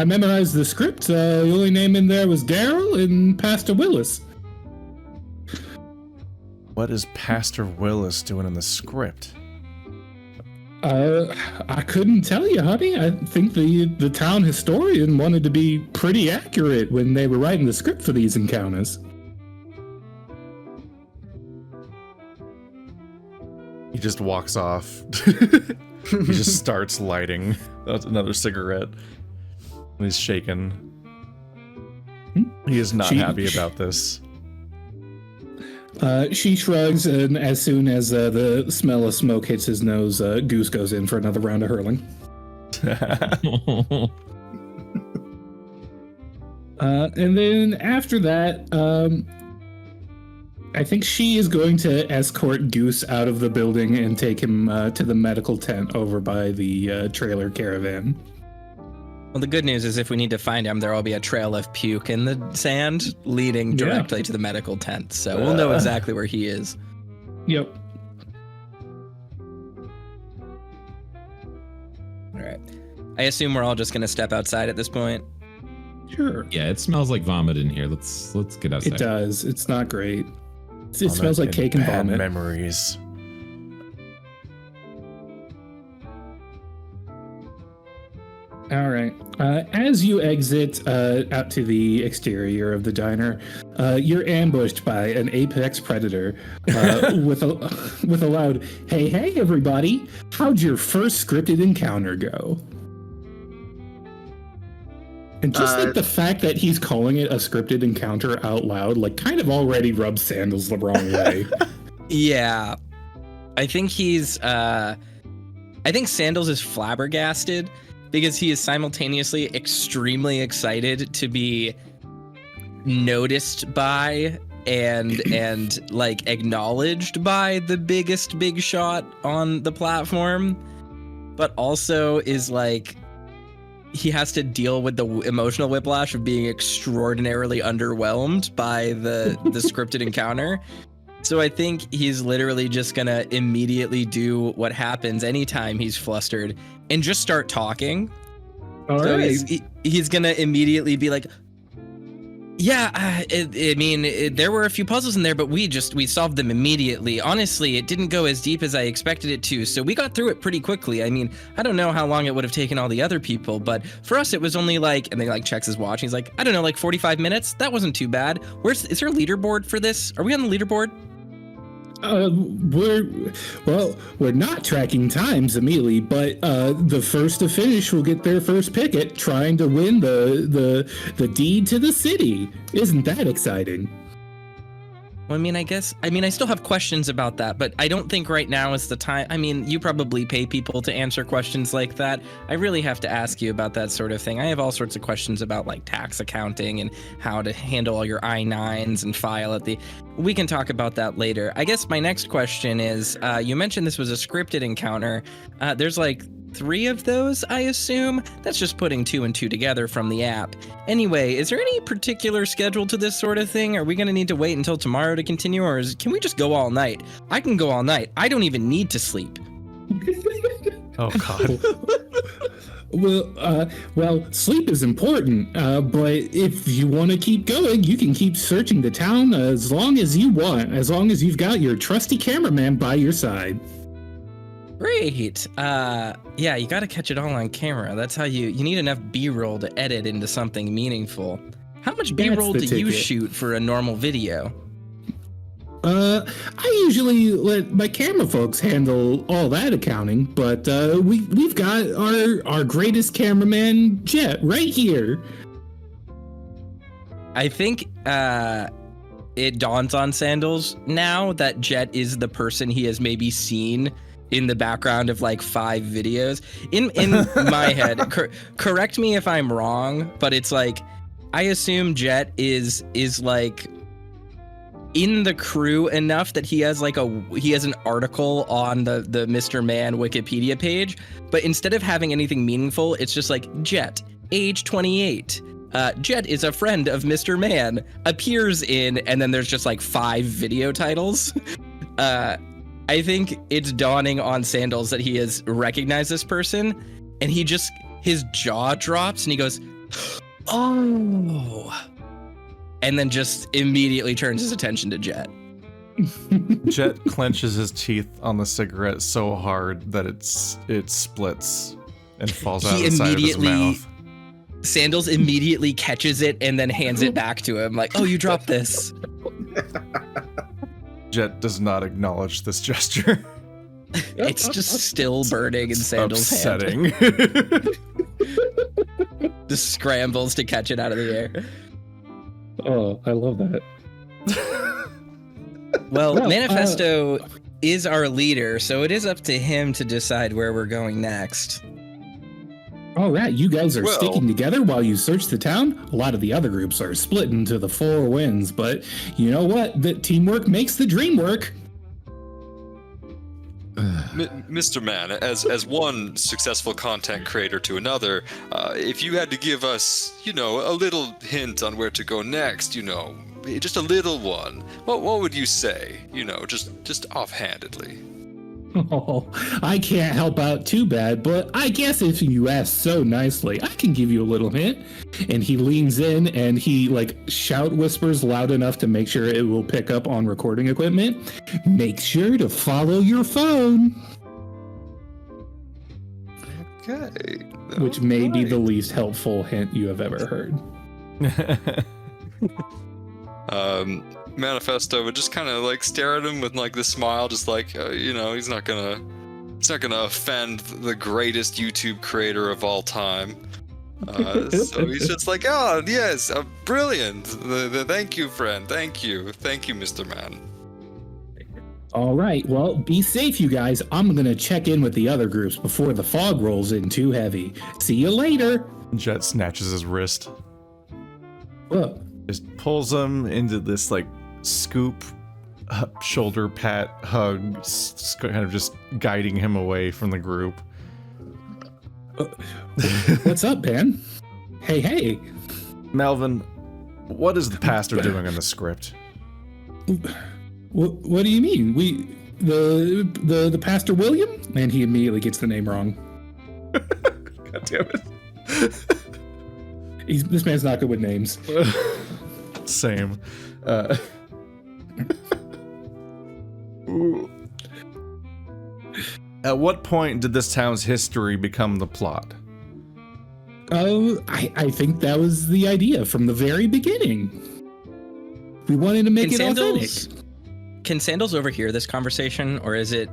memorized the script. The only name in there was Daryl and Pastor Willis. What is Pastor Willis doing in the script? I couldn't tell you, honey. I think the town historian wanted to be pretty accurate when they were writing the script for these encounters. He just walks off. He just starts lighting another cigarette. And he's shaking. He is not happy about this. She shrugs, and as soon as the smell of smoke hits his nose, Goose goes in for another round of hurling. And then after that, I think she is going to escort Goose out of the building and take him to the medical tent over by the trailer caravan. Well, the good news is if we need to find him, there will be a trail of puke in the sand leading directly to the medical tent. So we'll know exactly where he is. Yep. All right. I assume we're all just going to step outside at this point. Sure. Yeah, it smells like vomit in here. Let's get outside. It does. It's not great. It smells like cake and vomit. Memories. All right. As you exit out to the exterior of the diner, you're ambushed by an apex predator with a loud, "Hey, everybody! How'd your first scripted encounter go?" And just like the fact that he's calling it a scripted encounter out loud, like kind of already rubs Sandals the wrong way. Yeah. I think Sandals is flabbergasted because he is simultaneously extremely excited to be noticed by and like acknowledged by the biggest big shot on the platform, but also is like he has to deal with the emotional whiplash of being extraordinarily underwhelmed by the scripted encounter. So I think he's literally just gonna immediately do what happens anytime he's flustered and just start talking. All right. He's gonna immediately be like, Yeah, there were a few puzzles in there, but we solved them immediately. Honestly, it didn't go as deep as I expected it to, so we got through it pretty quickly. I mean, I don't know how long it would have taken all the other people, but for us, it was only like, and then like checks his watch, and he's like, I don't know, like 45 minutes? That wasn't too bad. Is there a leaderboard for this? Are we on the leaderboard? We're not tracking times immediately, but the first to finish will get their first picket, trying to win the deed to the city. Isn't that exciting? Well, I still have questions about that, but I don't think right now is the time. I mean, you probably pay people to answer questions like that. I really have to ask you about that sort of thing. I have all sorts of questions about like tax accounting and how to handle all your I-9s and file at the... We can talk about that later. I guess my next question is, you mentioned this was a scripted encounter. There's like 3 of those, I assume? That's just putting 2 and 2 together from the app. Anyway, is there any particular schedule to this sort of thing? Are we going to need to wait until tomorrow to continue, or can we just go all night? I can go all night. I don't even need to sleep. Oh, God. Well, sleep is important, but if you want to keep going, you can keep searching the town as long as you want, as long as you've got your trusty cameraman by your side. Great. Yeah, you got to catch it all on camera. That's how you need enough B-roll to edit into something meaningful. How much B-roll do you shoot for a normal video? I usually let my camera folks handle all that accounting, but we've got our greatest cameraman, Jet, right here. I think it dawns on Sandals now that Jet is the person he has maybe seen in the background of like 5 videos. In my head, correct me if I'm wrong, but it's like I assume Jet is like in the crew enough that he has an article on the Mr. Man Wikipedia page, but instead of having anything meaningful, it's just like Jet, age 28. Jet is a friend of Mr. Man, appears in, and then there's just like 5 video titles. I think it's dawning on Sandals that he has recognized this person, and his jaw drops and he goes, oh, and then just immediately turns his attention to Jet. Jet clenches his teeth on the cigarette so hard that it splits and falls out of the side of his mouth. Sandals immediately catches it and then hands it back to him like, oh, you dropped this. Jet does not acknowledge this gesture. It's just still burning in Sandals' upsetting. hand. Just scrambles to catch it out of the air. Oh, I love that. Well, Manifesto is our leader, so it is up to him to decide where we're going next. All right, you guys are sticking together while you search the town. A lot of the other groups are split into the 4 winds, but you know what? The teamwork makes the dream work. Mr. Man, as one successful content creator to another, if you had to give us, a little hint on where to go next, just a little one, what would you say? Just offhandedly. Oh, I can't help out too bad, but I guess if you ask so nicely, I can give you a little hint. And he leans in and he shout whispers loud enough to make sure it will pick up on recording equipment. Make sure to follow your phone. Okay. Which may be the least helpful hint you have ever heard. Manifesto would just kind of stare at him with this smile, just he's not gonna offend the greatest YouTube creator of all time. So he's just like, oh yes, brilliant. Thank you, friend. Thank you, Mr. Man. All right, well, be safe, you guys. I'm gonna check in with the other groups before the fog rolls in too heavy. See you later. Jet snatches his wrist. What? Just pulls him into this scoop, shoulder pat, hug, kind of just guiding him away from the group. What's up, Ben? Hey. Melvin, what is the pastor doing in the script? What do you mean? The Pastor William? And he immediately gets the name wrong. God damn it. This man's not good with names. Same. Ooh. At what point did this town's history become the plot? Oh, I think that was the idea from the very beginning. We wanted to make it authentic. Can Sandals overhear this conversation, or is it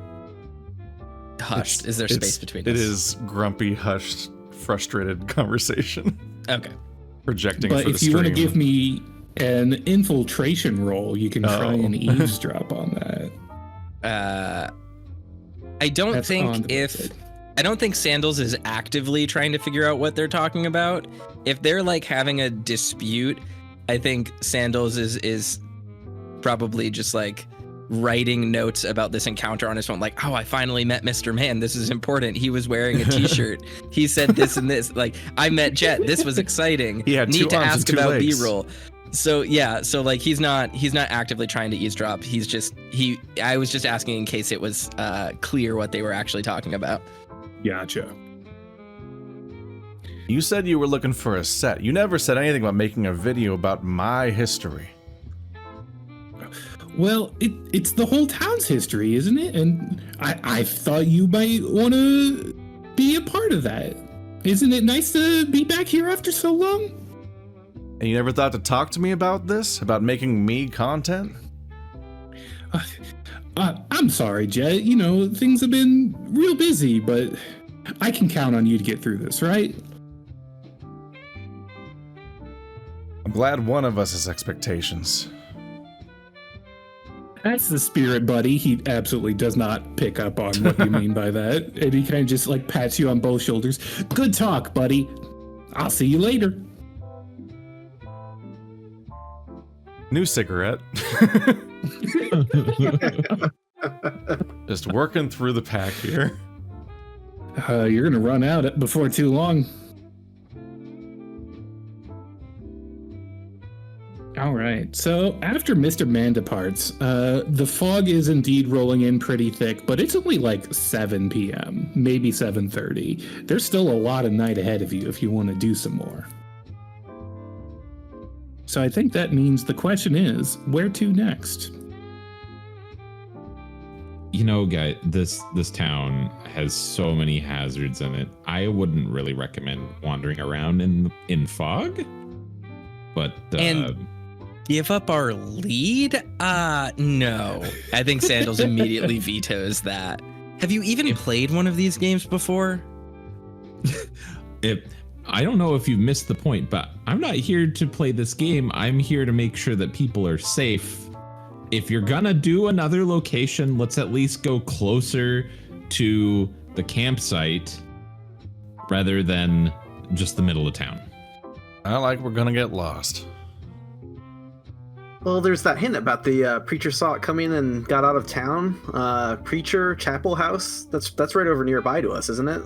hushed? Is there space between us? It is grumpy, hushed, frustrated conversation. Okay. Projecting But for the if you want to stream. give me an infiltration roll, you can try and eavesdrop on that. I don't That's I don't think Sandals is actively trying to figure out what they're talking about. If they're like having a dispute, I think Sandals is probably just like writing notes about this encounter on his phone, like, oh, I finally met Mr. Man. This is important. He was wearing a t-shirt. He said this and this. Like, I met Jet. This was exciting. He had Need two to arms ask and two about legs. B-roll. So yeah, so like he's not actively trying to eavesdrop. I was just asking in case it was clear what they were actually talking about. Gotcha. You said you were looking for a set. You never said anything about making a video about my history. Well, it's the whole town's history, isn't it? And I thought you might want to be a part of that. Isn't it nice to be back here after so long? And you never thought to talk to me about this? About making me content? I'm sorry, Jet. You know, things have been real busy, but I can count on you to get through this, right? I'm glad one of us has expectations. That's the spirit, buddy. He absolutely does not pick up on what you mean by that. And he kind of just like pats you on both shoulders. Good talk, buddy. I'll see you later. New cigarette. Just working through the pack here. You're going to run out before too long. All right. So after Mr. Man departs, the fog is indeed rolling in pretty thick, but it's only like 7 p.m., maybe 7:30. There's still a lot of night ahead of you if you want to do some more. So I think that means the question is, where to next? You know, guy, this town has so many hazards in it. I wouldn't really recommend wandering around in fog. But And give up our lead? No. I think Sandals immediately vetoes that. Have you even played one of these games before? I don't know if you've missed the point, but I'm not here to play this game. I'm here to make sure that people are safe. If you're gonna do another location, let's at least go closer to the campsite rather than just the middle of town. I like we're gonna get lost. Well, there's that hint about the preacher saw it coming and got out of town. Preacher Chapel House. That's right over nearby to us, isn't it?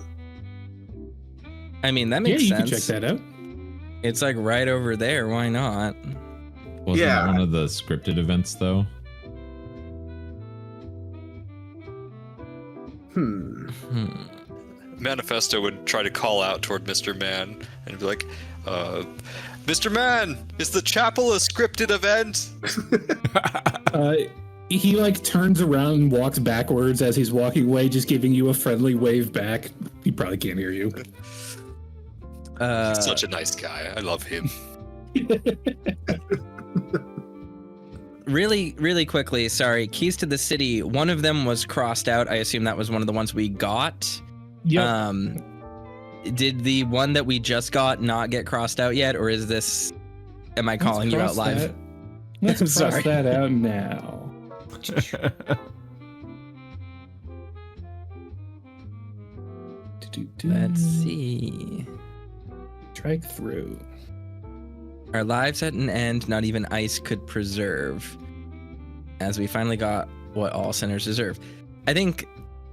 I mean, that makes you sense. can check that out. It's like right over there. Why not? Wasn't that one of the scripted events, though? Manifesto would try to call out toward Mr. Man and be like, Mr. Man, is the chapel a scripted event? He like turns around and walks backwards as he's walking away, just giving you a friendly wave back. He probably can't hear you. He's such a nice guy. I love him. Really quickly, sorry. Keys to the city. One of them was crossed out. I assume that was one of the ones we got. Yeah. Did the one that we just got not get crossed out yet, or is this? Am I calling you out live? Let's cross Sorry. that out now. Let's see. Strike through. Our lives at an end not even ice could preserve, as we finally got what all sinners deserve. I think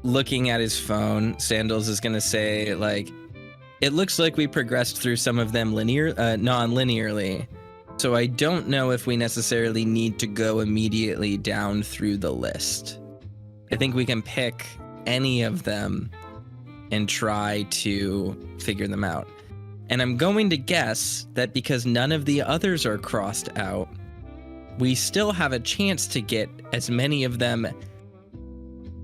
looking at his phone, Sandals is going to say, like, it looks like we progressed through some of them non-linearly. So I don't know if we necessarily need to go immediately down through the list. I think we can pick any of them and try to figure them out. And I'm going to guess that because none of the others are crossed out, we still have a chance to get as many of them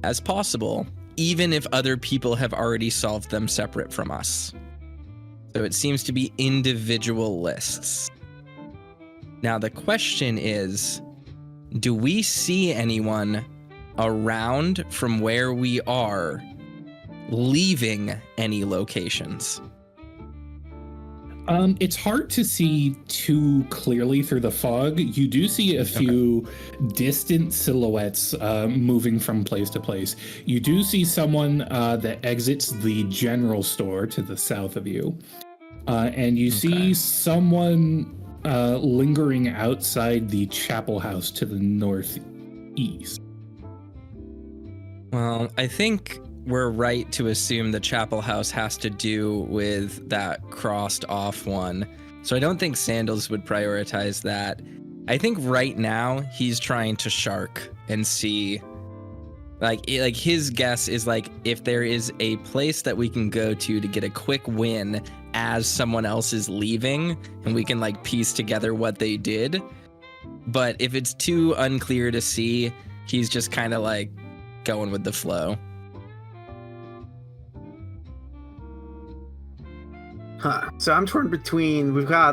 as possible, even if other people have already solved them separate from us. So it seems to be individual lists. Now the question is, do we see anyone around from where we are leaving any locations? It's hard to see too clearly through the fog. You do see a few distant silhouettes moving from place to place. You do see someone that exits the general store to the south of you. And you see someone lingering outside the chapel house to the northeast. Well, I think we're right to assume the chapel house has to do with that crossed off one. So I don't think Sandals would prioritize that. I think right now he's trying to shark and see, like his guess is like, if there is a place that we can go to get a quick win as someone else is leaving and we can like piece together what they did. But if it's too unclear to see, he's just kind of like going with the flow. So I'm torn between, we've got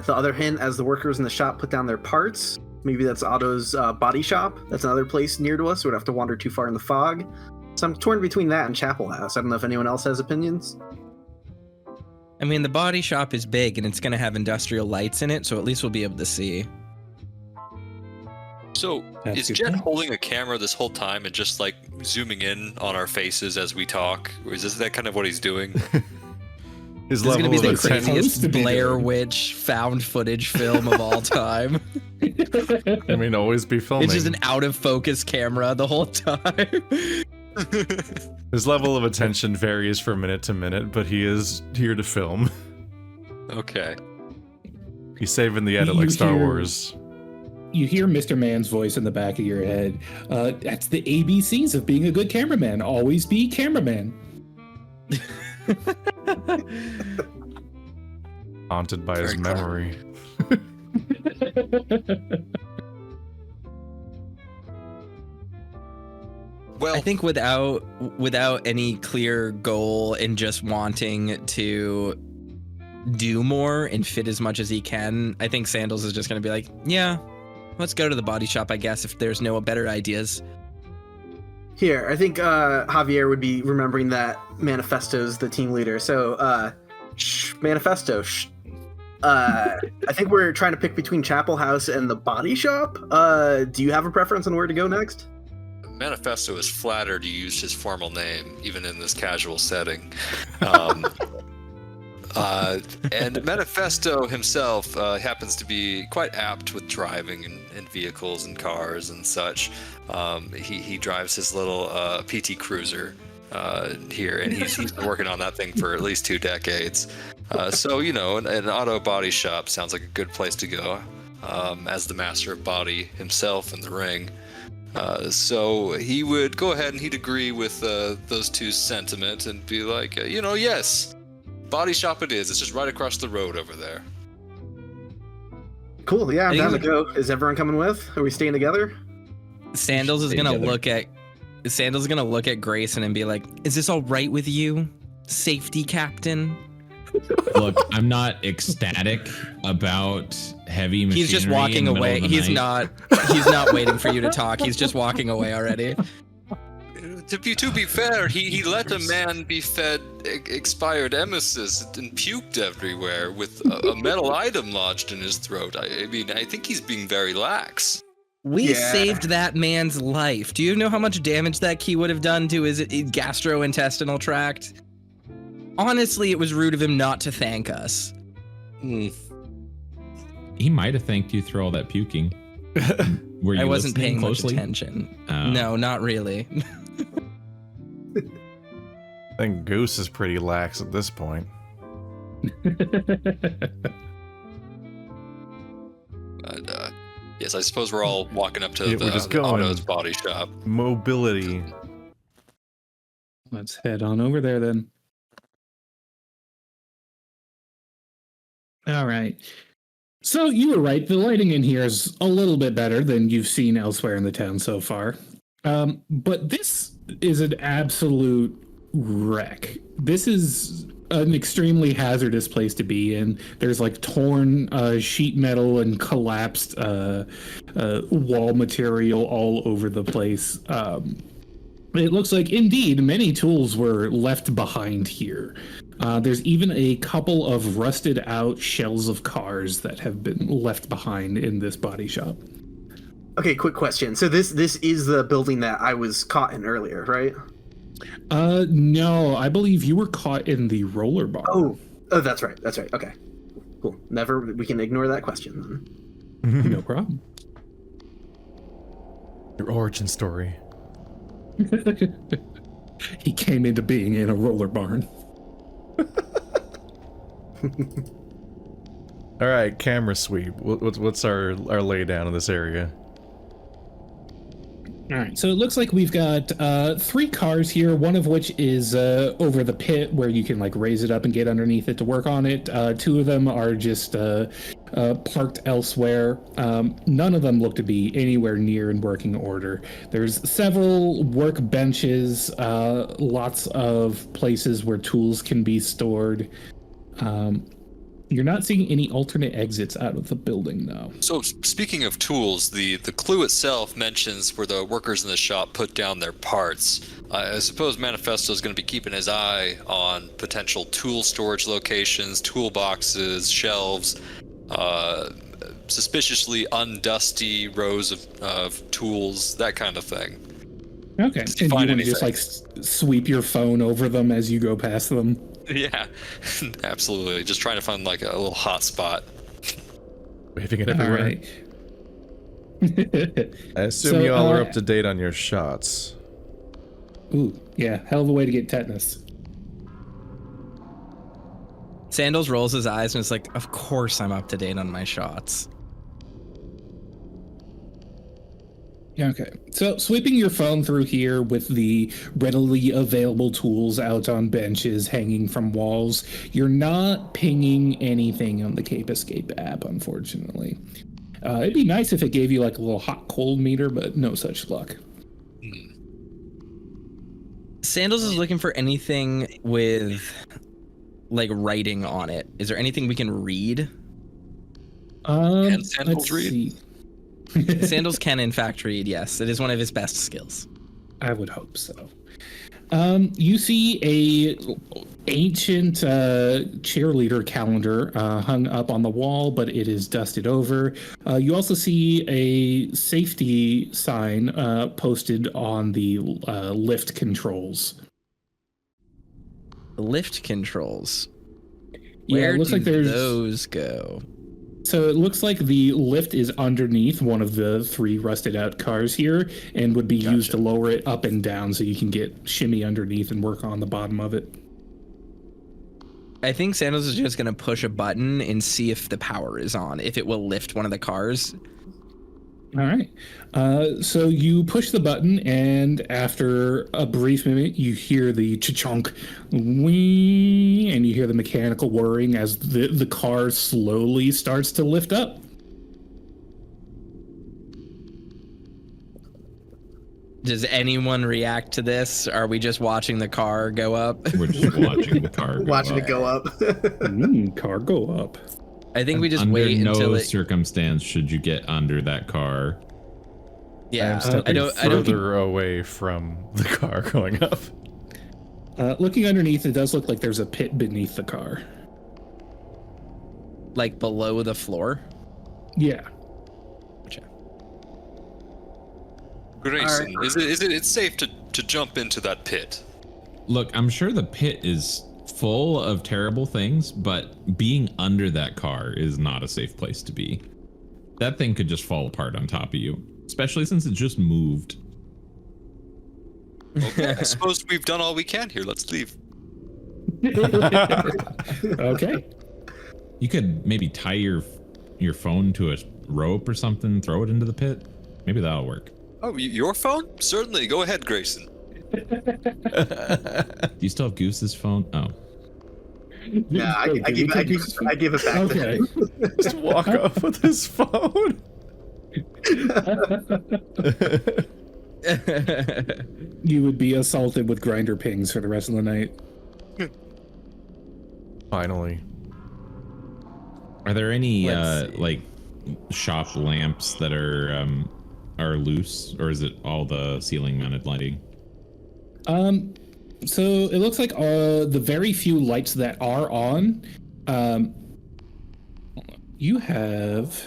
the other hint as the workers in the shop put down their parts. Maybe that's Otto's body shop. That's another place near to us. We would have to wander too far in the fog. So I'm torn between that and Chapel House. I don't know if anyone else has opinions. I mean, the body shop is big and it's going to have industrial lights in it, so at least we'll be able to see. So is Jet holding a camera this whole time and just like zooming in on our faces as we talk? Or is that kind of what he's doing? His This is going to be the attention- craziest Blair Witch found footage film of all time. I mean, always be filming. It's just an out of focus camera the whole time. His level of attention varies from minute to minute, but he is here to film. Okay. He's saving the edit like Star Wars. You hear Mr. Man's voice in the back of your head. That's the ABCs of being a good cameraman. Always be cameraman. Haunted by his memory. Well, I think without any clear goal and just wanting to do more and fit as much as he can, I think Sandals is just going to be like, yeah, let's go to the body shop, I guess, if there's no better ideas. Here, I think Javier would be remembering that Manifesto's the team leader. So, Manifesto. I think we're trying to pick between Chapel House and the body shop. Do you have a preference on where to go next? Manifesto is flattered you used his formal name, even in this casual setting. And Manifesto himself happens to be quite apt with driving and vehicles and cars and such. He drives his little PT Cruiser here, and he's been working on that thing for at least 2 decades. So, you know, an auto body shop sounds like a good place to go, as the master of body himself in the ring. So he would go ahead and he'd agree with those two's sentiment and be like, yes, body shop it is. It's just right across the road over there. Cool, yeah, I'm down to go. Is everyone coming with? Are we staying together? Sandals is gonna look at Grayson and be like, "Is this all right with you, safety captain?" Look, I'm not ecstatic about heavy machinery. He's just walking away. He's not waiting for you to talk. He's just walking away already. To be fair, he let a man be fed expired emesis and puked everywhere with a metal item lodged in his throat. I mean, I think he's being very lax. We saved that man's life. Do you know how much damage that key would have done to his gastrointestinal tract? Honestly, it was rude of him not to thank us. He might have thanked you through all that puking. Were you I wasn't paying closely? much attention. No, not really. I think Goose is pretty lax at this point. But, yes, I suppose we're all walking up to Yeah, we're just the going. Otto's body shop. Mobility. Let's head on over there then. All right. So you were right. The lighting in here is a little bit better than you've seen elsewhere in the town so far. But this is an absolute wreck. This is an extremely hazardous place to be in. There's like torn sheet metal and collapsed wall material all over the place. It looks like indeed many tools were left behind here. There's even a couple of rusted out shells of cars that have been left behind in this body shop. Okay, quick question. So this is the building that I was caught in earlier, right? No, I believe you were caught in the roller bar. Oh, that's right. That's right. Okay, cool. We can ignore that question then. No problem. Your origin story. He came into being in a roller barn. All right, camera sweep. What's our lay down in this area? All right, so it looks like we've got 3 cars here, one of which is over the pit where you can like raise it up and get underneath it to work on it. 2 of them are just parked elsewhere. None of them look to be anywhere near in working order. There's several workbenches, lots of places where tools can be stored. You're not seeing any alternate exits out of the building, though. So speaking of tools, the clue itself mentions where the workers in the shop put down their parts. I suppose Manifesto is going to be keeping his eye on potential tool storage locations, toolboxes, shelves, suspiciously undusty rows of tools, that kind of thing. Okay, and you want to just like sweep your phone over them as you go past them? Yeah, absolutely. Just trying to find like a little hot spot. Waving it everywhere. Right. I assume you all are up to date on your shots. Ooh, yeah, hell of a way to get tetanus. Sandals rolls his eyes and is like, of course I'm up to date on my shots. Okay, so sweeping your phone through here with the readily available tools out on benches hanging from walls, you're not pinging anything on the Cape Escape app, unfortunately. It'd be nice if it gave you like a little hot cold meter, but no such luck. Sandals is looking for anything with like writing on it. Is there anything we can read? Can Sandals read? See. Sandals can in fact read, yes. It is one of his best skills. I would hope so. You see a ancient cheerleader calendar hung up on the wall, but it is dusted over. You also see a safety sign posted on the lift controls. Lift controls. Yeah, Where it looks do like there's those go? So it looks like the lift is underneath one of the 3 rusted out cars here and would be used to lower it up and down so you can get shimmy underneath and work on the bottom of it. I think Sandals is just going to push a button and see if the power is on, if it will lift one of the cars. All right. So you push the button, and after a brief minute, you hear the cha-chonk, wee, and you hear the mechanical whirring as the car slowly starts to lift up. Does anyone react to this? Are we just watching the car go up? We're just watching the car go Watching up. it go up. Car go up. I think we just under wait no until it. circumstance should you get under that car. Yeah, I'm stepping I don't. further away from the car going up. Looking underneath, it does look like there's a pit beneath the car. Like below the floor. Yeah. Gotcha. Grayson, is it safe to jump into that pit? Look, I'm sure the pit is full of terrible things, but being under that car is not a safe place to be. That thing could just fall apart on top of you, especially since it just moved. Okay, I suppose we've done all we can here. Let's leave. Okay. You could maybe tie your phone to a rope or something, throw it into the pit. Maybe that'll work. Oh, your phone? Certainly. Go ahead, Grayson. Do you still have Goose's phone? Oh. Yeah, I give it back to Okay. him. Just walk off with his phone. You would be assaulted with grinder pings for the rest of the night. Finally. Are there any Let's see. like shop lamps that are loose, or is it all the ceiling mounted lighting? So it looks like the very few lights that are on, you have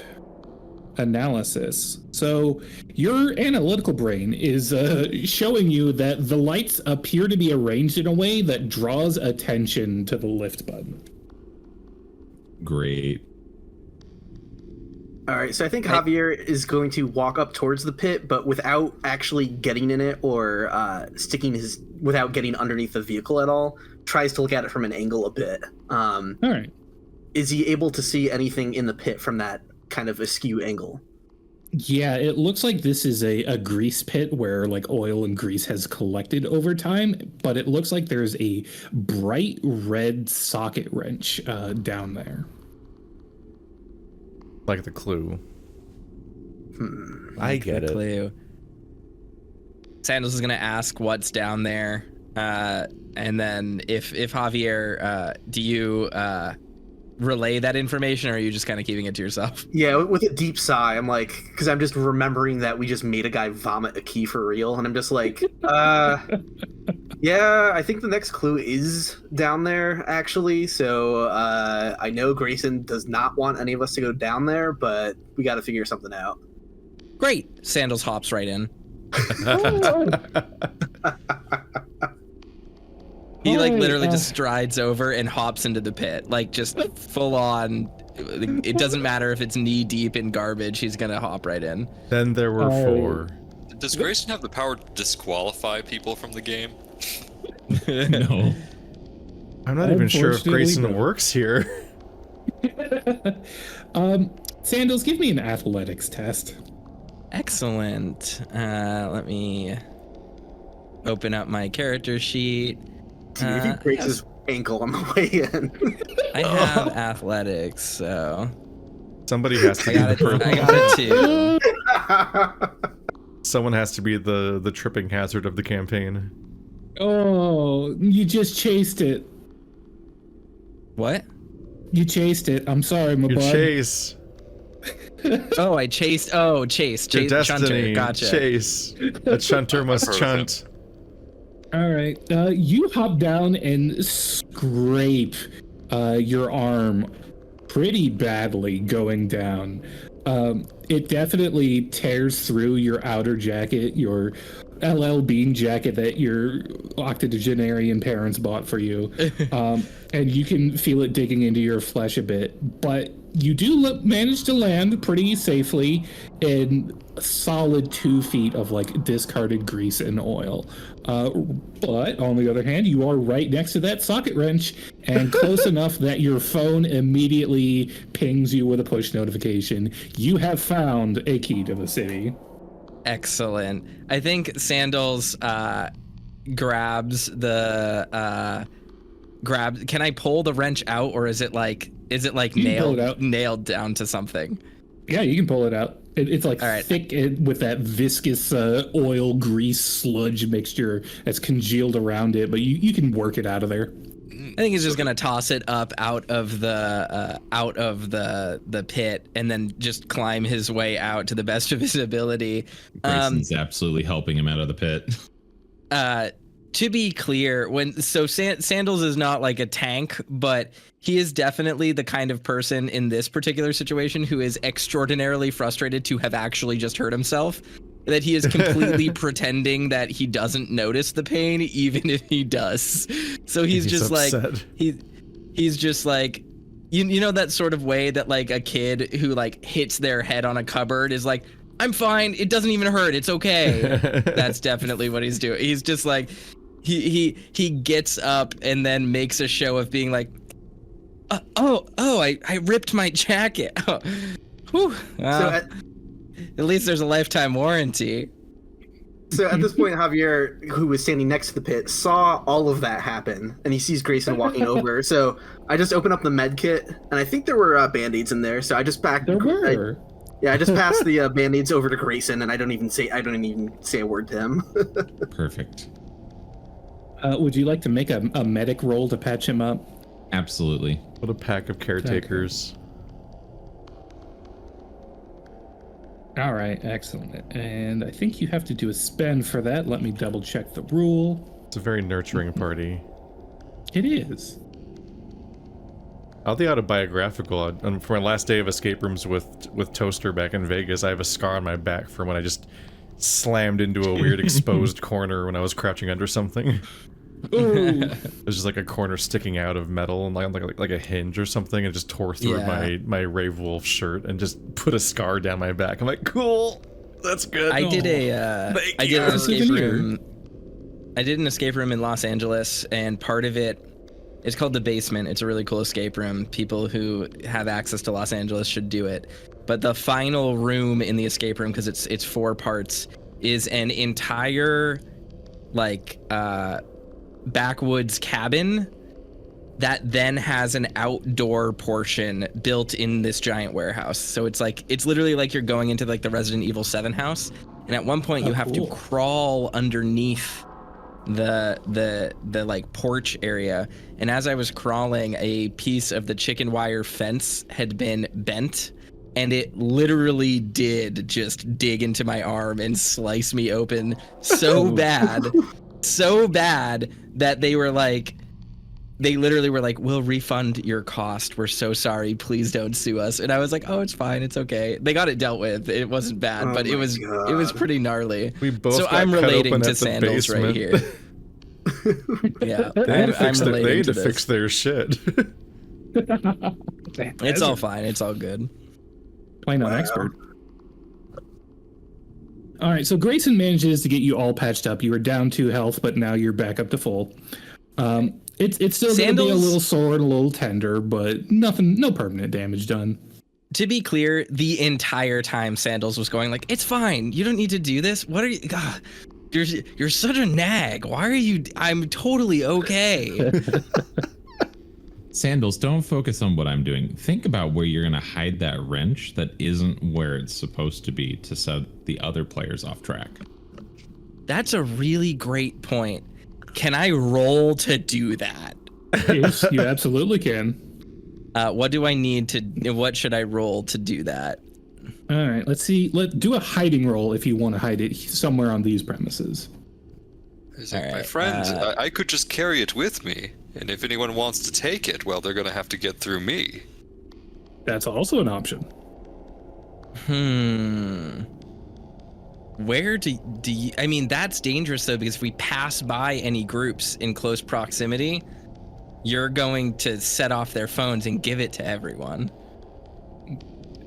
analysis. So your analytical brain is showing you that the lights appear to be arranged in a way that draws attention to the lift button. Great. All right, so I think Javier is going to walk up towards the pit, but without actually getting in it or without getting underneath the vehicle at all. Tries to look at it from an angle a bit. All right. Is he able to see anything in the pit from that kind of askew angle? Yeah, it looks like this is a grease pit where like oil and grease has collected over time, but it looks like there's a bright red socket wrench down there. Like the clue. I get it. Clue. Sandals is gonna ask what's down there, and then if Javier, do you relay that information, or are you just kind of keeping it to yourself? Yeah, with a deep sigh, I'm like, because I'm just remembering that we just made a guy vomit a key for real, and I'm just like, yeah, I think the next clue is down there, actually, so I know Grayson does not want any of us to go down there, but we got to figure something out. Great. Sandals hops right in. He like literally just strides over and hops into the pit, like just full on. It doesn't matter if it's knee deep in garbage, he's gonna hop right in. Then there were four. Does Grayson have the power to disqualify people from the game? No. I'm not even sure if Unfortunately, Grayson no. works here. Sandals, give me an athletics test. Excellent. Let me open up my character sheet. Dude, if he breaks his ankle on the way in. I have athletics, so Somebody has to I be got the it. I got it too. Someone has to be the tripping hazard of the campaign. Oh, you just chased it. What? You chased it. I'm sorry, my Your bud. chase. Oh, I chased. Oh, chase. Your Chase. Chunter. destiny. Gotcha. Chase. A chunter must Heard of chunt. All right. You hop down and scrape your arm pretty badly going down. It definitely tears through your outer jacket, your LL Bean jacket that your octogenarian parents bought for you. And you can feel it digging into your flesh a bit. But you do manage to land pretty safely in a solid 2 feet of like discarded grease and oil. But on the other hand, you are right next to that socket wrench and close enough that your phone immediately pings you with a push notification. You have found a key to the city. Excellent. I think Sandals grabs the Can I pull the wrench out, or is it like You can pull it out. nailed down to something? Yeah, you can pull it out. It's like All right. thick with that viscous oil grease sludge mixture that's congealed around it, but you can work it out of there. I think he's just gonna toss it up out of the pit and then just climb his way out to the best of his ability. Grayson's absolutely helping him out of the pit. To be clear, Sandals is not like a tank, but he is definitely the kind of person in this particular situation who is extraordinarily frustrated to have actually just hurt himself. That he is completely pretending that he doesn't notice the pain, even if he does. So he's just upset. like he's just like you know that sort of way that like a kid who like hits their head on a cupboard is like, I'm fine, it doesn't even hurt, it's okay. That's definitely what he's doing. He's just like he gets up and then makes a show of being like, I ripped my jacket. Oh, whew. So At least there's a lifetime warranty. So at this point, Javier, who was standing next to the pit, saw all of that happen, and he sees Grayson walking over. So I just opened up the med kit, and I think there were band-aids in there. So I just packed. There were. I just passed the band-aids over to Grayson, and I don't even say a word to him. Perfect. Would you like to make a medic roll to patch him up? Absolutely. What a pack of caretakers. All right, excellent. And I think you have to do a spend for that. Let me double check the rule. It's a very nurturing party. It is. I'll the autobiographical. For my last day of escape rooms with Toaster back in Vegas, I have a scar on my back from when I just slammed into a weird exposed corner when I was crouching under something. There's just like a corner sticking out of metal and like a hinge or something, and just tore through my Rave Wolf shirt and just put a scar down my back. I'm like, cool, that's good. I did an escape room. I did an escape room in Los Angeles, and part of it, it's called The Basement. It's a really cool escape room. People who have access to Los Angeles should do it. But the final room in the escape room, because it's 4 parts, is an entire backwoods cabin that then has an outdoor portion built in this giant warehouse. So it's literally like you're going into like the Resident Evil 7 house, and at one point you have to crawl underneath the like porch area. And as I was crawling, a piece of the chicken wire fence had been bent, and it literally did just dig into my arm and slice me open so bad that they literally were like, we'll refund your cost. We're so sorry. Please don't sue us. And I was like, oh, it's fine. It's okay. They got it dealt with. It wasn't bad, but it was pretty gnarly. We both so got I'm cut relating open to at the Sandals right basement. here. Yeah, They had to fix their shit. It's all fine. It's all good. Plain on expert. All right, so Grayson manages to get you all patched up. You were down 2 health, but now you're back up to full. It's still going to be a little sore and a little tender, but no permanent damage done. To be clear, the entire time Sandals was going like, it's fine. You don't need to do this. What are you? God, you're such a nag. Why are you? I'm totally okay. Sandals, don't focus on what I'm doing. Think about where you're going to hide that wrench that isn't where it's supposed to be to set the other players off track. That's a really great point. Can I roll to do that? Yes, you absolutely can. What do I need to? What should I roll to do that? All right, let's see. Let's do a hiding roll if you want to hide it somewhere on these premises. My friend, I could just carry it with me. And if anyone wants to take it, well, they're going to have to get through me. That's also an option. Where do you... I mean, that's dangerous, though, because if we pass by any groups in close proximity, you're going to set off their phones and give it to everyone.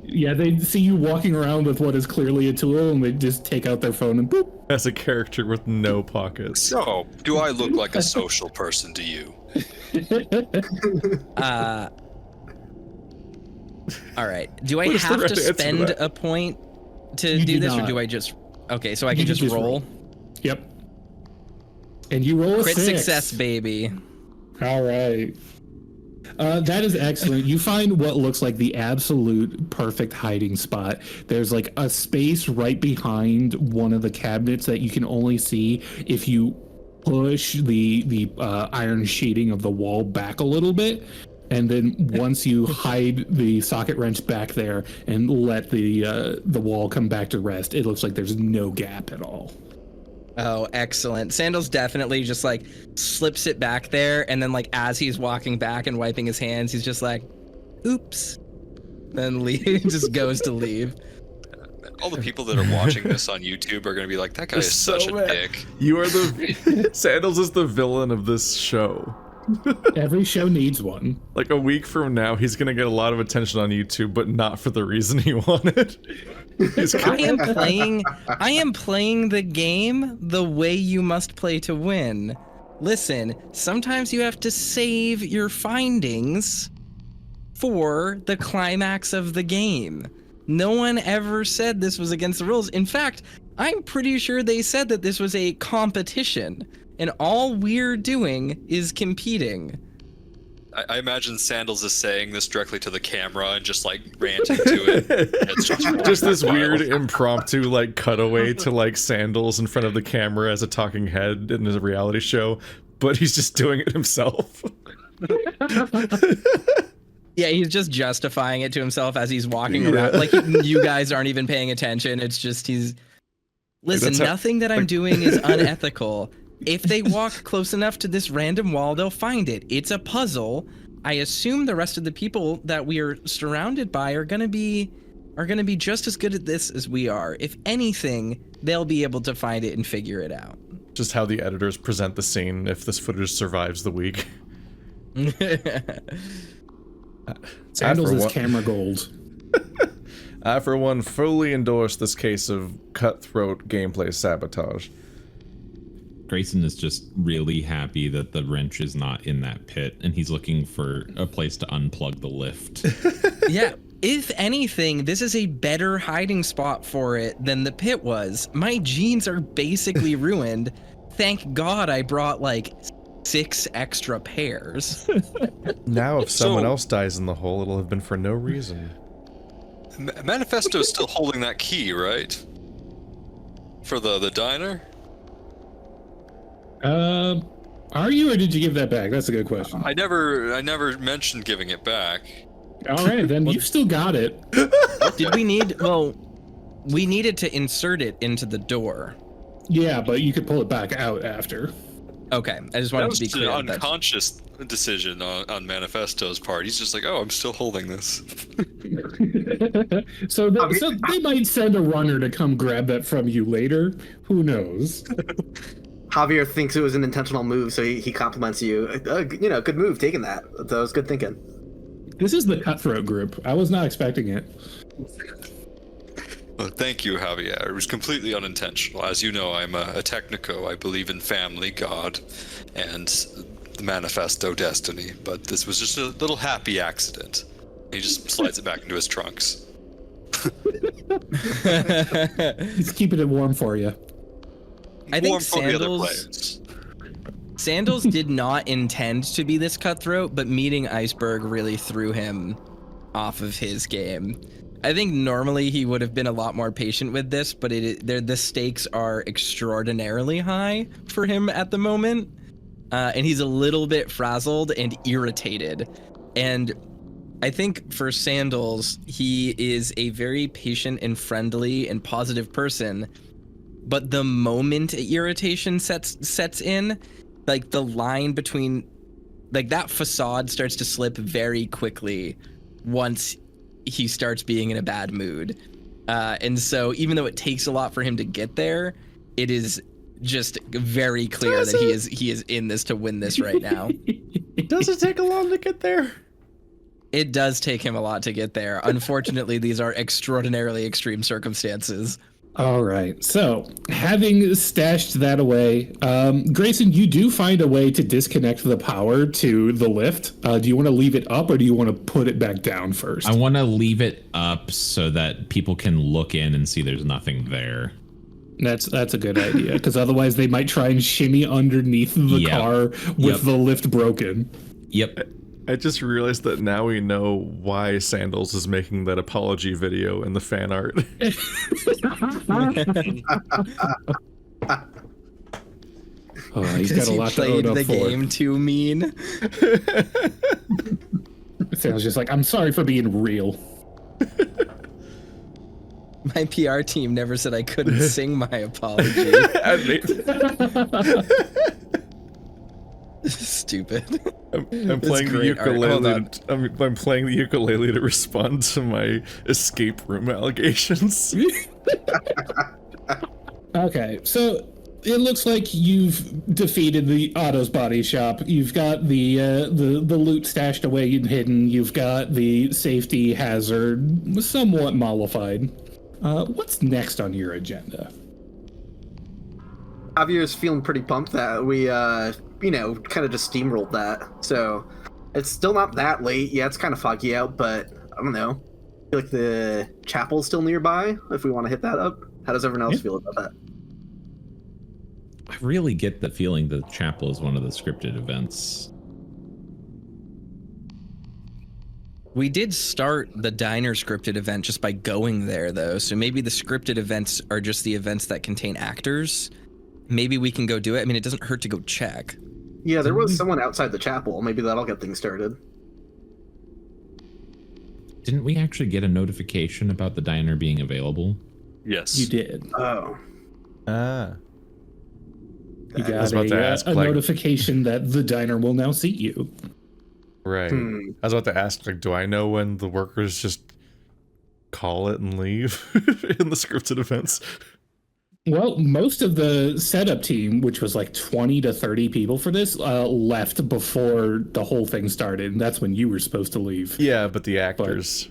Yeah, they see you walking around with what is clearly a tool, and they just take out their phone and boop. As a character with no pockets. So, do I look like a social person to you? All right. Do I have to spend a point to do this, or do I just... Okay, so I can just roll? Yep. And you roll a Crit 6. success, baby. All right. That is excellent. You find what looks like the absolute perfect hiding spot. There's like a space right behind one of the cabinets that you can only see if you push the iron sheeting of the wall back a little bit. And then once you hide the socket wrench back there and let the wall come back to rest, it looks like there's no gap at all. Oh, excellent. Sandals definitely just like slips it back there, and then like as he's walking back and wiping his hands, he's just like, oops. Then just goes to leave. All the people that are watching this on YouTube are going to be like, that guy is such a dick. You are the... Sandals is the villain of this show. Every show needs one. Like a week from now, he's gonna get a lot of attention on YouTube, but not for the reason he wanted. I am playing the game the way you must play to win. Listen, sometimes you have to save your findings for the climax of the game. No one ever said this was against the rules. In fact, I'm pretty sure they said that this was a competition, and all we're doing is competing. I imagine Sandals is saying this directly to the camera and just like ranting to it. It's Just this weird impromptu like cutaway to like Sandals in front of the camera as a talking head in a reality show, but he's just doing it himself. Yeah, he's just justifying it to himself as he's walking around. Like, you guys aren't even paying attention. It's just listen, nothing that I'm doing is unethical. If they walk close enough to this random wall, they'll find it. It's a puzzle. I assume the rest of the people that we are surrounded by are gonna be just as good at this as we are. If anything, they'll be able to find it and figure it out. Just how the editors present the scene if this footage survives the week. Sandals is camera gold. I, for one, fully endorse this case of cutthroat gameplay sabotage. Grayson is just really happy that the wrench is not in that pit, and he's looking for a place to unplug the lift. Yeah, if anything, this is a better hiding spot for it than the pit was. My jeans are basically ruined. Thank God I brought like 6 extra pairs. Now, if someone else dies in the hole, it'll have been for no reason. Manifesto is still holding that key, right? For the diner? Are you, or did you give that back? That's a good question. I never mentioned giving it back. All right, then you still got it. Did we need? Well, we needed to insert it into the door. Yeah, but you could pull it back out after. Okay, I just wanted to be clear. That was an unconscious decision on Manifesto's part. He's just like, oh, I'm still holding this. So they might send a runner to come grab that from you later. Who knows? Javier thinks it was an intentional move, so he compliments you. Good move, taking that. That was good thinking. This is the cutthroat group. I was not expecting it. Well, thank you, Javier. It was completely unintentional. As you know, I'm a technico. I believe in family, God, and the Manifesto destiny. But this was just a little happy accident. He just slides it back into his trunks. He's keeping it warm for you. I think Sandals did not intend to be this cutthroat, but meeting Iceberg really threw him off of his game. I think normally he would have been a lot more patient with this, but the stakes are extraordinarily high for him at the moment, and he's a little bit frazzled and irritated. And I think for Sandals, he is a very patient and friendly and positive person. But the moment irritation sets in, like the line between, like that facade starts to slip very quickly once he starts being in a bad mood. And so even though it takes a lot for him to get there, it is just very clear that he is in this to win this right now. Does it take a long to get there? It does take him a lot to get there. Unfortunately, these are extraordinarily extreme circumstances. All right. So, having stashed that away, Grayson, you do find a way to disconnect the power to the lift. Do you want to leave it up, or do you want to put it back down first? I want to leave it up so that people can look in and see there's nothing there. That's a good idea, because otherwise they might try and shimmy underneath the car with the lift broken. Yep. I just realized that now we know why Sandals is making that apology video in the fan art. Oh, he's got a lot to own up the for. Game too mean. Sounds just like, I'm sorry for being real. My PR team never said I couldn't sing my apology. Stupid. I'm playing the ukulele. I'm playing the ukulele to respond to my escape room allegations. Okay, so it looks like you've defeated the Otto's body shop. You've got the loot stashed away and hidden. You've got the safety hazard somewhat mollified. What's next on your agenda? Javier's feeling pretty pumped that we kind of just steamrolled that. So it's still not that late. Yeah, it's kind of foggy out, but I don't know. I feel like the chapel's still nearby if we want to hit that up. How does everyone else feel about that? I really get the feeling the chapel is one of the scripted events. We did start the diner scripted event just by going there, though. So maybe the scripted events are just the events that contain actors. Maybe we can go do it. I mean, it doesn't hurt to go check. Yeah, there was someone outside the chapel. Maybe that'll get things started. Didn't we actually get a notification about the diner being available? Yes. You did. Oh. Ah. You I was got about to ask, a like- notification that the diner will now seat you. Right. I was about to ask, like, do I know when the workers just call it and leave in the scripted events? Well, most of the setup team, which was like 20 to 30 people for this, left before the whole thing started. And that's when you were supposed to leave. Yeah, but the actors.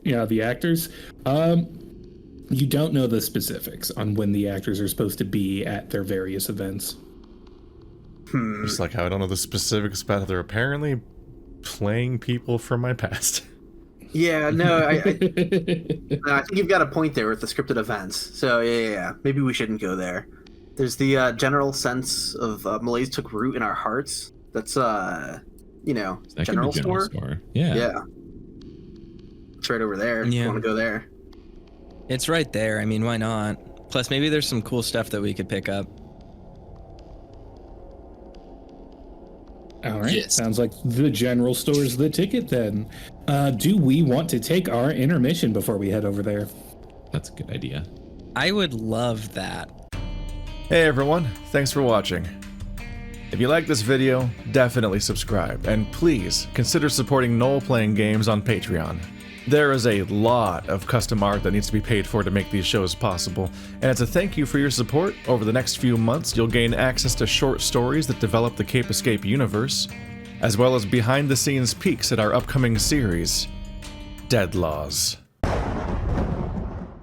Yeah, the actors. You don't know the specifics on when the actors are supposed to be at their various events. Just like how I don't know the specifics about how they're apparently playing people from my past. Yeah, no, I think you've got a point there with the scripted events. So yeah, maybe we shouldn't go there. There's the general sense of malaise took root in our hearts. That's That could general be store. Yeah. Yeah, it's right over there. If you want to go there. It's right there. I mean, why not? Plus, maybe there's some cool stuff that we could pick up. All right. Yes. Sounds like the general store's the ticket then. Do we want to take our intermission before we head over there? That's a good idea. I would love that. Hey everyone, thanks for watching. If you like this video, definitely subscribe, and please consider supporting Gnollplaying games on Patreon. There is a lot of custom art that needs to be paid for to make these shows possible, and as a thank you for your support, over the next few months you'll gain access to short stories that develop the Cape Escape universe, as well as behind-the-scenes peeks at our upcoming series, Dead Laws.